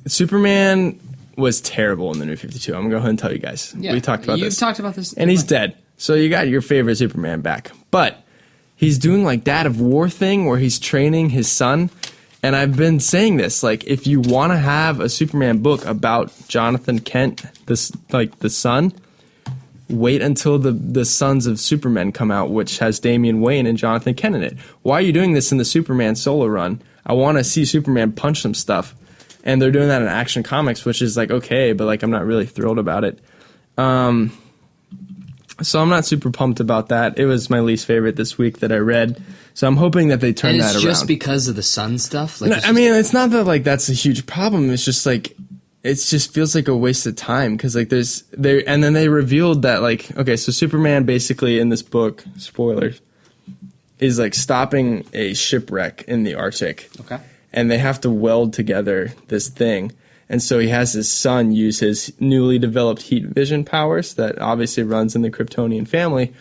Superman was terrible in the New 52. I'm going to go ahead and tell you guys. Yeah, we talked about this. You've talked about this. And he's dead. So you got your favorite Superman back. But he's doing like Dad of War thing where he's training his son. And I've been saying this, like, if you want to have a Superman book about Jonathan Kent, the son, wait until the Sons of Superman come out, which has Damian Wayne and Jonathan Kent in it. Why are you doing this in the Superman solo run? I want to see Superman punch some stuff. And they're doing that in Action Comics, which is like, okay, but like I'm not really thrilled about it. So I'm not super pumped about that. It was my least favorite this week that I read. So I'm hoping that they turn that around. And it's just because of the sun stuff? No, it's not that like that's a huge problem. It's just like it just feels like a waste of time because like and then they revealed that like, okay, so Superman basically in this book, spoilers, is like stopping a shipwreck in the Arctic. Okay. And they have to weld together this thing. And so he has his son use his newly developed heat vision powers that obviously runs in the Kryptonian family.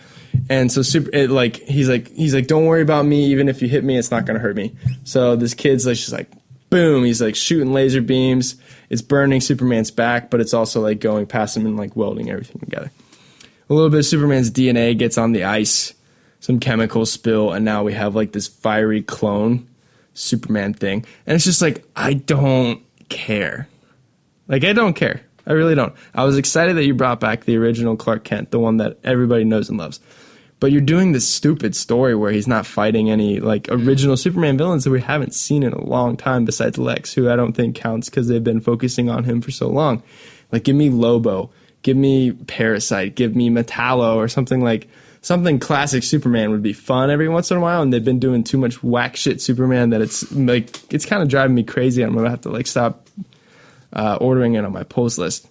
And so he's like, don't worry about me. Even if you hit me, it's not going to hurt me. So this kid's like, just like, boom. He's like shooting laser beams. It's burning Superman's back, but it's also like going past him and like welding everything together. A little bit of Superman's DNA gets on the ice, some chemicals spill, and now we have like this fiery clone Superman thing. And it's just like, I don't care. Like, I don't care. I really don't. I was excited that you brought back the original Clark Kent, the one that everybody knows and loves. But you're doing this stupid story where he's not fighting any like original Superman villains that we haven't seen in a long time besides Lex, who I don't think counts because they've been focusing on him for so long. Like, give me Lobo, give me Parasite, give me Metallo or something classic Superman would be fun every once in a while. And they've been doing too much whack shit Superman that it's kind of driving me crazy. I'm going to have to like stop ordering it on my pulls list.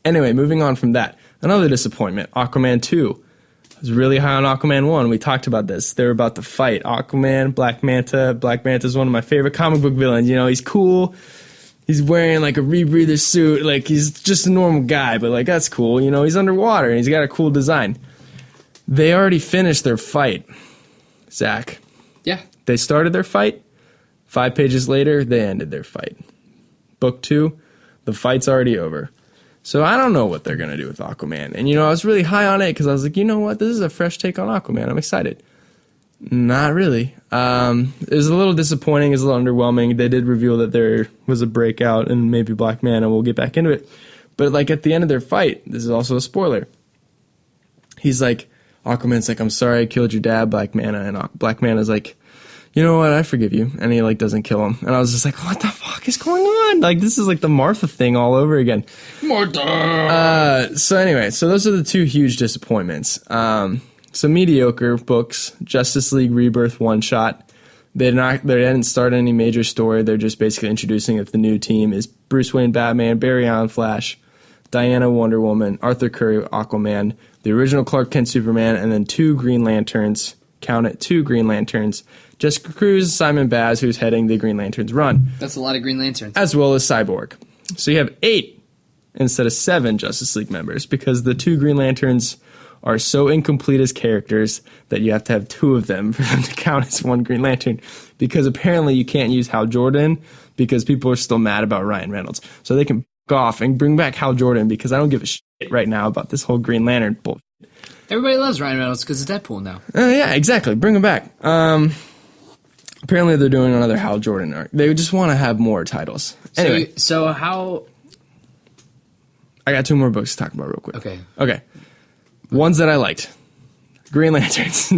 Anyway, moving on from that, another disappointment, Aquaman 2. I was really high on Aquaman 1. We talked about this. They were about to fight Aquaman, Black Manta. Black Manta is one of my favorite comic book villains. You know, he's cool. He's wearing like a rebreather suit. Like, he's just a normal guy, but like, that's cool. You know, he's underwater and he's got a cool design. They already finished their fight, Zach. Yeah. They started their fight. 5 pages later, they ended their fight. Book 2, the fight's already over. So I don't know what they're going to do with Aquaman. And, you know, I was really high on it because I was like, you know what? This is a fresh take on Aquaman. I'm excited. Not really. It was a little disappointing. It was a little underwhelming. They did reveal that there was a breakout and maybe Black Manta. We'll get back into it. But, like, at the end of their fight, this is also a spoiler. He's like, Aquaman's like, I'm sorry I killed your dad, Black Manta. And Black Manta's like, you know what, I forgive you. And he, like, doesn't kill him. And I was just like, what the fuck is going on? Like, this is like the Martha thing all over again. Martha! So anyway, so those are the 2 huge disappointments. Some mediocre books, Justice League Rebirth one-shot. They didn't start any major story. They're just basically introducing that the new team is Bruce Wayne Batman, Barry Allen Flash, Diana Wonder Woman, Arthur Curry Aquaman, the original Clark Kent Superman, and then 2 Green Lanterns. Count it, 2 Green Lanterns. Jessica Cruz, Simon Baz, who's heading the Green Lanterns run. That's a lot of Green Lanterns. As well as Cyborg. So you have 8 instead of 7 Justice League members because the 2 Green Lanterns are so incomplete as characters that you have to have 2 of them for them to count as 1 Green Lantern because apparently you can't use Hal Jordan because people are still mad about Ryan Reynolds. So they can fuck off and bring back Hal Jordan because I don't give a shit right now about this whole Green Lantern bullshit. Everybody loves Ryan Reynolds because of Deadpool now. Yeah, exactly. Bring him back. Apparently they're doing another Hal Jordan arc. They just want to have more titles. Anyway. So how... I got 2 more books to talk about real quick. Okay. Ones that I liked. Green Lanterns.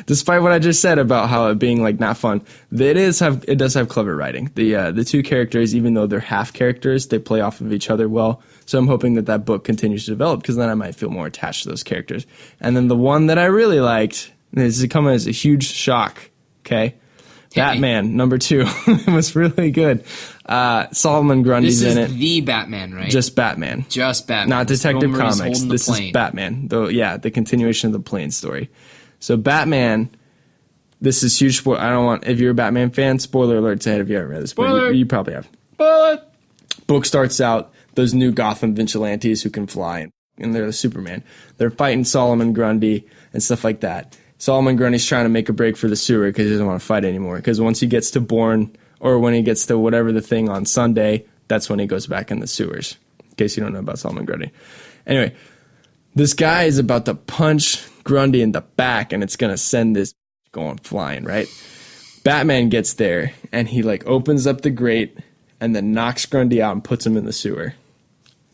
Despite what I just said about how it being like not fun, it does have clever writing. The 2 characters, even though they're half characters, they play off of each other well. So I'm hoping that book continues to develop because then I might feel more attached to those characters. And then the one that I really liked, this is coming as a huge shock. Okay. Batman, number 2. It was really good. Solomon Grundy's in it. This is the Batman, right? Just Batman. Not Detective Comics. This is Batman. The continuation of the plane story. So Batman, this is huge. If you're a Batman fan, spoiler alerts ahead if you haven't read this. Spoiler. You probably have. But book starts out, those new Gotham vigilantes who can fly, and they're the Superman. They're fighting Solomon Grundy and stuff like that. Solomon Grundy's trying to make a break for the sewer because he doesn't want to fight anymore. Because once he gets to Bourne, or when he gets to whatever the thing on Sunday, that's when he goes back in the sewers. In case you don't know about Solomon Grundy. Anyway, this guy is about to punch Grundy in the back, and it's going to send this going flying, right? Batman gets there, and he like opens up the grate, and then knocks Grundy out and puts him in the sewer.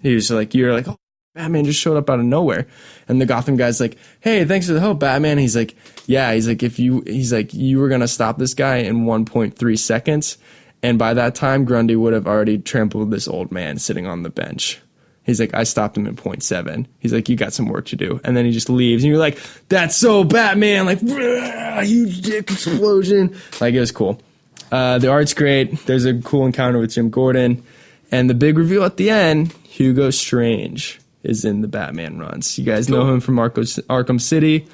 He's like, you're like, oh, Batman just showed up out of nowhere. And the Gotham guy's like, hey, thanks for the help, Batman. He's like, yeah, you were going to stop this guy in 1.3 seconds. And by that time, Grundy would have already trampled this old man sitting on the bench. He's like, I stopped him in 0.7. He's like, you got some work to do. And then he just leaves. And you're like, that's so Batman. Like, huge dick explosion. Like, it was cool. The art's great. There's a cool encounter with Jim Gordon. And the big reveal at the end, Hugo Strange is in the Batman runs. You guys know him from Arkham City,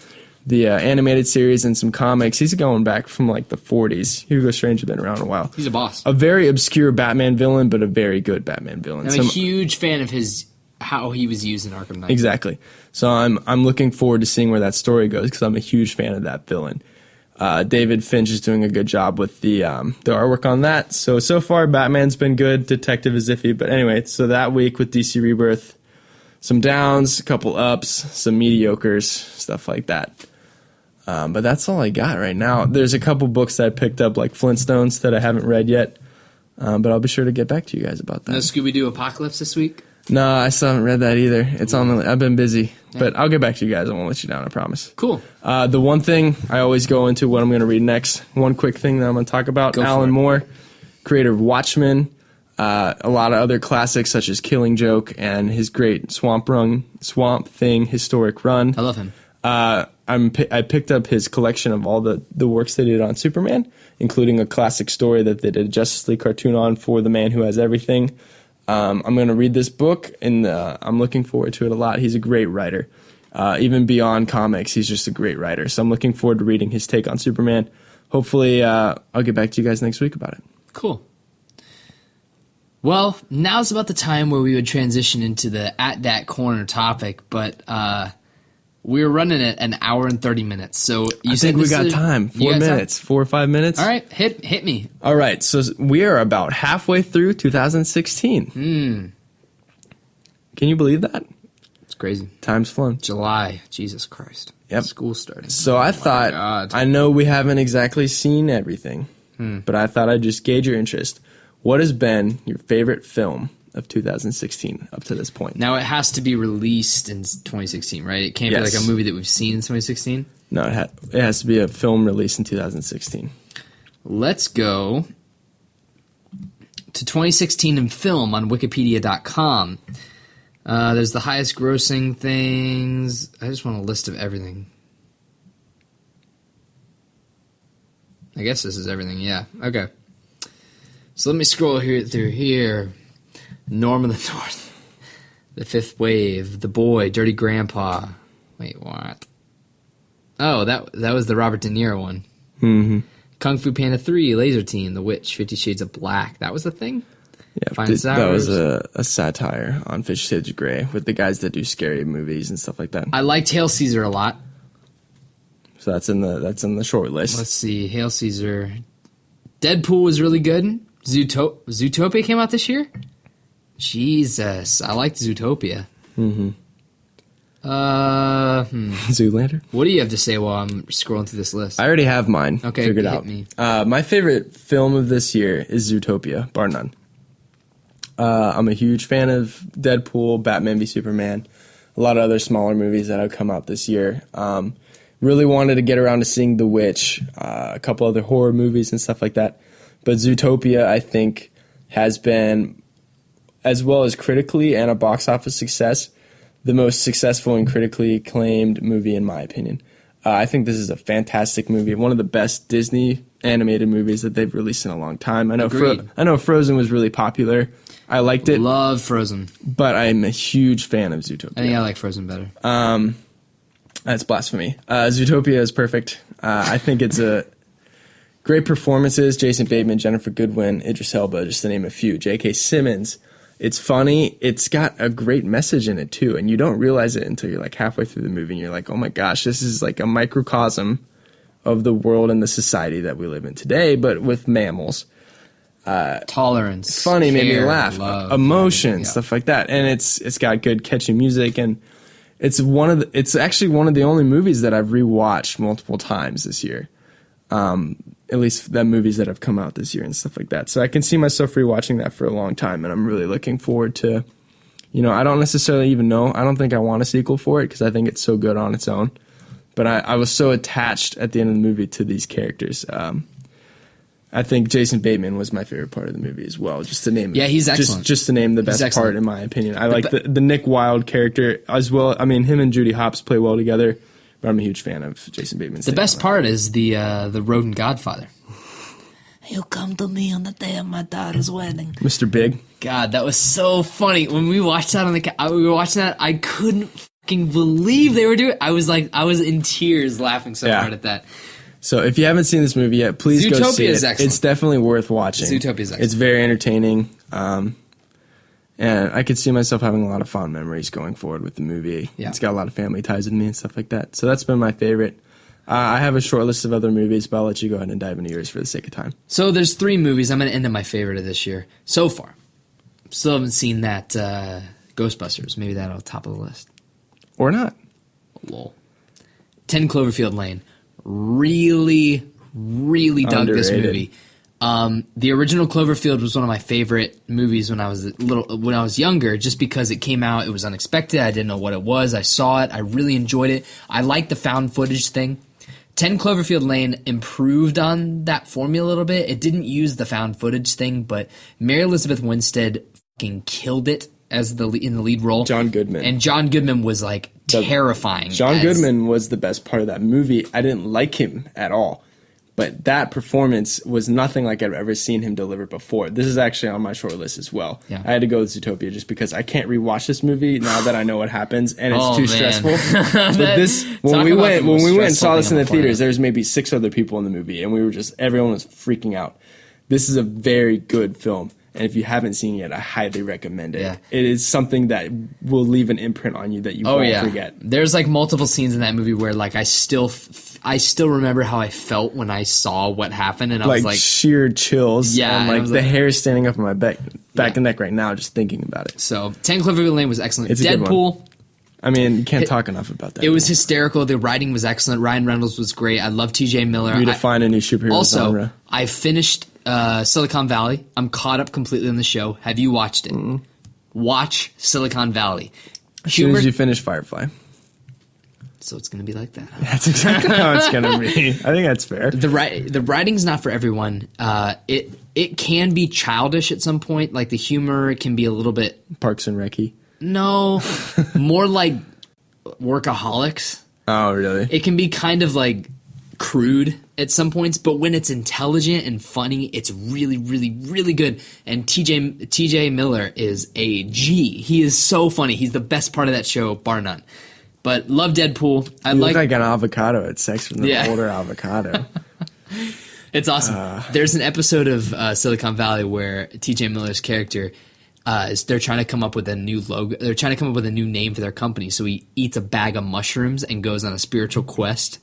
the animated series, and some comics. He's going back from like the 40s. Hugo Strange has been around a while. He's a boss. A very obscure Batman villain, but a very good Batman villain. I'm a huge fan of how he was used in Arkham Knight. Exactly. So I'm looking forward to seeing where that story goes because I'm a huge fan of that villain. David Finch is doing a good job with the artwork on that. So far, Batman's been good. Detective is iffy. But anyway, so that week with DC Rebirth, some downs, a couple ups, some mediocres, stuff like that. But that's all I got right now. There's a couple books that I picked up, like Flintstones, that I haven't read yet. But I'll be sure to get back to you guys about that. No Scooby-Doo Apocalypse this week? No, I still haven't read that either. It's on the. I've been busy, but I'll get back to you guys. I won't let you down. I promise. Cool. The one thing I always go into what I'm going to read next. One quick thing that I'm going to talk about. Alan Moore, creator of Watchmen, a lot of other classics such as Killing Joke and his great Swamp Thing historic run. I love him. I picked up his collection of all the works they did on Superman, including a classic story that they did a Justice League cartoon on for the man who has everything. I'm going to read this book, and I'm looking forward to it a lot. He's a great writer. Even beyond comics, he's just a great writer. So I'm looking forward to reading his take on Superman. Hopefully, I'll get back to you guys next week about it. Cool. Well, now's about the time where we would transition into the At Dat Corner topic, but we're running at an hour and 30 minutes. So I think we got time. 4 minutes. 4 or 5 minutes. All right, hit me. All right, so we are about halfway through 2016. Can you believe that? It's crazy. Time's flown. July. Jesus Christ. Yep. School starting. So I thought, I know we haven't exactly seen everything, but I thought I'd just gauge your interest. What has been your favorite film of 2016 up to this point? Now, it has to be released in 2016, right? It can't be like a movie that we've seen in 2016? No, it has to be a film released in 2016. Let's go to 2016 in film on Wikipedia.com. There's the highest grossing things. I just want a list of everything. I guess this is everything, yeah. Okay. So let me scroll through here. Norm of the North, The Fifth Wave, The Boy, Dirty Grandpa. Wait, what? Oh, that was the Robert De Niro one. Mm-hmm. Kung Fu Panda 3, Laser Team, The Witch, 50 Shades of Black. That was the thing? Yeah, that was a satire on 50 Shades of Grey with the guys that do scary movies and stuff like that. I liked Hail Caesar a lot. So that's in the short list. Let's see, Hail Caesar. Deadpool was really good. Zootopia came out this year? Jesus, I liked Zootopia. Mm-hmm. Zoolander? What do you have to say while I'm scrolling through this list? I already have mine hit figured out. Me. My favorite film of this year is Zootopia, bar none. I'm a huge fan of Deadpool, Batman v Superman, a lot of other smaller movies that have come out this year. Really wanted to get around to seeing The Witch, a couple other horror movies and stuff like that. But Zootopia, I think, has been, as well as critically and a box office success, the most successful and critically acclaimed movie in my opinion. I think this is a fantastic movie, one of the best Disney animated movies that they've released in a long time. I know Frozen was really popular. I liked it. Love Frozen. But I'm a huge fan of Zootopia. I think I like Frozen better. That's blasphemy. Zootopia is perfect. I think it's a great performances. Jason Bateman, Jennifer Goodwin, Idris Elba, just to name a few. J.K. Simmons. It's funny. It's got a great message in it, too. And you don't realize it until you're like halfway through the movie. And you're like, oh, my gosh, this is like a microcosm of the world and the society that we live in today, but with mammals. Tolerance. Funny, care, made me laugh. love, Emotion, stuff like that. And it's got good, catchy music. And it's actually one of the only movies that I've rewatched multiple times this year. At least the movies that have come out this year and stuff like that. So I can see myself rewatching that for a long time, and I'm really looking forward to, I don't necessarily even know. I don't think I want a sequel for it because I think it's so good on its own. But I was so attached at the end of the movie to these characters. I think Jason Bateman was my favorite part of the movie as well, just to name. Yeah, he's excellent. Just to name the best part, in my opinion. I like the Nick Wilde character as well. I mean, him and Judy Hopps play well together. But I'm a huge fan of Jason Bateman's. The best part is the rodent godfather. You come to me on the day of my daughter's wedding. Mr. Big. God, that was so funny. When we watched that we were watching that, I couldn't fucking believe they were doing it. I was in tears laughing so hard at that. So if you haven't seen this movie yet, please go see it. Excellent. It's definitely worth watching. Zootopia is excellent. It's very entertaining. And I could see myself having a lot of fond memories going forward with the movie. Yeah. It's got a lot of family ties with me and stuff like that. So that's been my favorite. I have a short list of other movies, but I'll let you go ahead and dive into yours for the sake of time. So there's 3 movies. I'm going to end on my favorite of this year so far. Still haven't seen that Ghostbusters. Maybe that'll top of the list. Or not. Lol. 10 Cloverfield Lane. Really, really dug this movie. The original Cloverfield was one of my favorite movies when I was younger, just because it came out. It was unexpected. I didn't know what it was. I saw it. I really enjoyed it. I liked the found footage thing. 10 Cloverfield Lane improved on that formula a little bit. It didn't use the found footage thing, but Mary Elizabeth Winstead fucking killed it as in the lead role. John Goodman. And John Goodman was like terrifying. John Goodman was the best part of that movie. I didn't like him at all. But that performance was nothing like I've ever seen him deliver before. This is actually on my short list as well. Yeah. I had to go with Zootopia just because I can't rewatch this movie now that I know what happens, and it's too stressful. But when we went and saw this in the theaters, there was maybe 6 other people in the movie, and everyone was freaking out. This is a very good film. And if you haven't seen it yet, I highly recommend it. Yeah. It is something that will leave an imprint on you that you won't forget. There's like multiple scenes in that movie where like I still remember how I felt when I saw what happened, and I was like sheer chills. Yeah, and like the hair standing up on my back and neck right now just thinking about it. So 10 Cloverfield Lane was excellent. It's a good Deadpool. one. I mean, you can't talk enough about that. It was hysterical. The writing was excellent. Ryan Reynolds was great. I love T.J. Miller. Redefine a new superhero genre. I finished Silicon Valley. I'm caught up completely on the show. Have you watched it? Mm-hmm. Watch Silicon Valley. As soon as you finish Firefly. So it's going to be like that. Huh? That's exactly how it's going to be. I think that's fair. The writing's not for everyone. It can be childish at some point. Like the humor can be a little bit... Parks and Rec-y. No. More like Workaholics. Oh, really? It can be kind of like crude at some points, but when it's intelligent and funny, it's really, really, really good. And TJ Miller is a G. He is so funny. He's the best part of that show, bar none. But love Deadpool. You look like an avocado at sex from the older avocado. It's awesome. There's an episode of Silicon Valley where TJ Miller's character they're trying to come up with a new logo. They're trying to come up with a new name for their company. So he eats a bag of mushrooms and goes on a spiritual quest.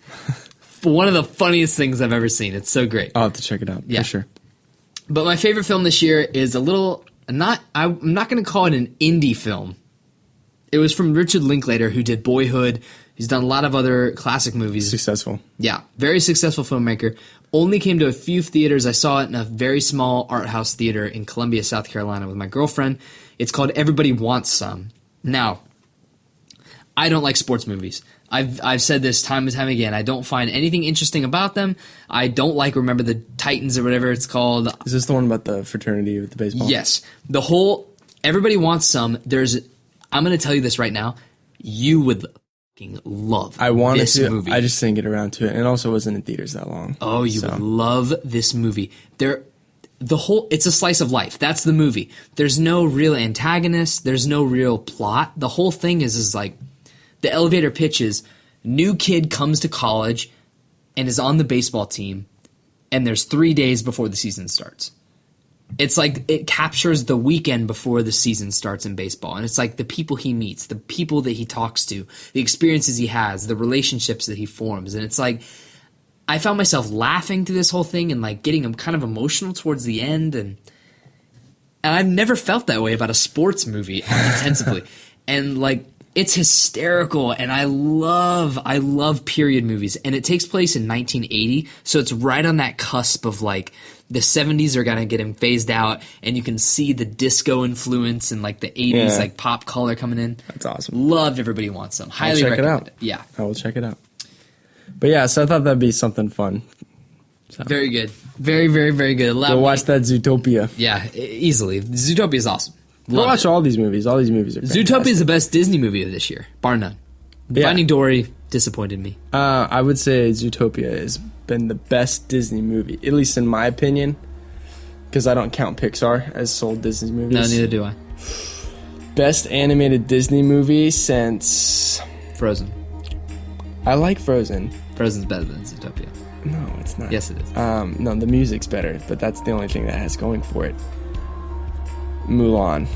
One of the funniest things I've ever seen. It's so great. I'll have to check it out for sure. But my favorite film this year is I'm not going to call it an indie film. It was from Richard Linklater, who did Boyhood. He's done a lot of other classic movies. Successful. Yeah, very successful filmmaker. Only came to a few theaters. I saw it in a very small art house theater in Columbia, South Carolina with my girlfriend. It's called Everybody Wants Some. Now, I don't like sports movies. I've said this time and time again. I don't find anything interesting about them. I don't like Remember the Titans or whatever it's called. Is this the one about the fraternity with the baseball? Yes. The whole Everybody Wants Some. I'm going to tell you this right now. You would love this movie. I just didn't get around to it, and it also wasn't in theaters that long. Oh, you would love this movie. It's a slice of life. That's the movie. There's no real antagonist. There's no real plot. The whole thing is like the elevator pitch is new kid comes to college and is on the baseball team, and there's 3 days before the season starts. It's like it captures the weekend before the season starts in baseball. And it's like the people he meets, the people that he talks to, the experiences he has, the relationships that he forms. And it's like I found myself laughing through this whole thing and like getting kind of emotional towards the end. And I've never felt that way about a sports movie intensively. And like it's hysterical. And I love period movies. And it takes place in 1980. So it's right on that cusp of like the 70s are going to get him phased out, and you can see the disco influence and like the 80s like pop color coming in. That's awesome. Loved Everybody Wants Some. Highly recommend it. Yeah. I will check it out. But yeah, so I thought that'd be something fun. So. Very good. Very, very, very good. Go watch that Zootopia. Yeah, easily. Zootopia is awesome. Go watch all these movies. All these movies are fantastic. Zootopia is the best Disney movie of this year, bar none. Finding Dory disappointed me. I would say Zootopia has been the best Disney movie, at least in my opinion, because I don't count Pixar as sold Disney movies. No, neither do I. Best animated Disney movie since Frozen. I like Frozen. Frozen's better than Zootopia. No, it's not. Yes, it is. No, the music's better, but that's the only thing that has going for it. Mulan.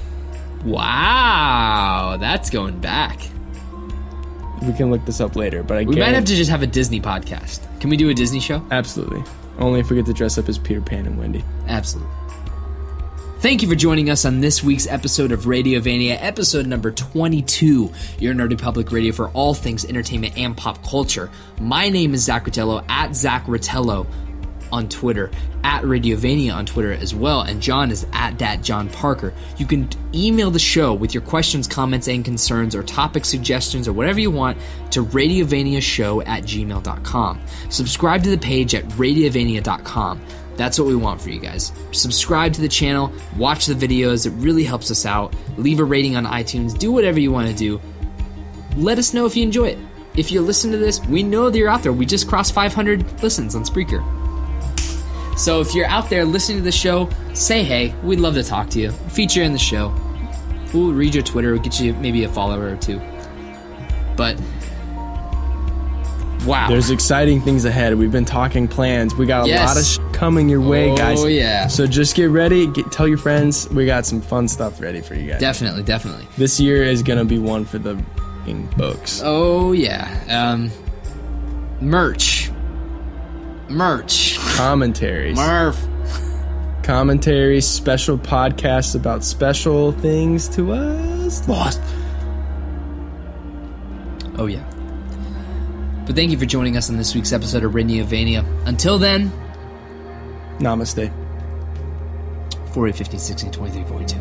Wow, that's going back. We can look this up later, but we might have to just have a Disney podcast. Can we do a Disney show? Absolutely. Only if we get to dress up as Peter Pan and Wendy. Absolutely. Thank you for joining us on this week's episode of Radiovania, episode number 22, your nerdy public radio for all things entertainment and pop culture. My name is Zach Rotello, at Zach Rotello on Twitter, at Radiovania on Twitter as well, and John is at @JohnParker. You can email the show with your questions, comments, and concerns, or topic suggestions, or whatever you want to radiovaniashow@gmail.com. Subscribe to the page at radiovania.com. That's what we want for you guys. Subscribe to the channel, watch the videos, it really helps us out. Leave a rating on iTunes, do whatever you want to do. Let us know if you enjoy it. If you listen to this, we know that you're out there. We just crossed 500 listens on Spreaker. So if you're out there listening to the show, say hey. We'd love to talk to you. Feature in the show. We'll read your Twitter, we'll get you maybe a follower or two. But wow. There's exciting things ahead. We've been talking plans. We got a lot of coming your way, guys. Oh, yeah. So just get ready. Tell your friends. We got some fun stuff ready for you guys. Definitely. This year is going to be one for the books. Oh, yeah. Merch. Commentaries. Murph. Commentaries, special podcasts about special things to us. Lost. Oh, yeah. But thank you for joining us on this week's episode of Radiovania. Until then, Namaste. 40, 50, 60, 23, 42.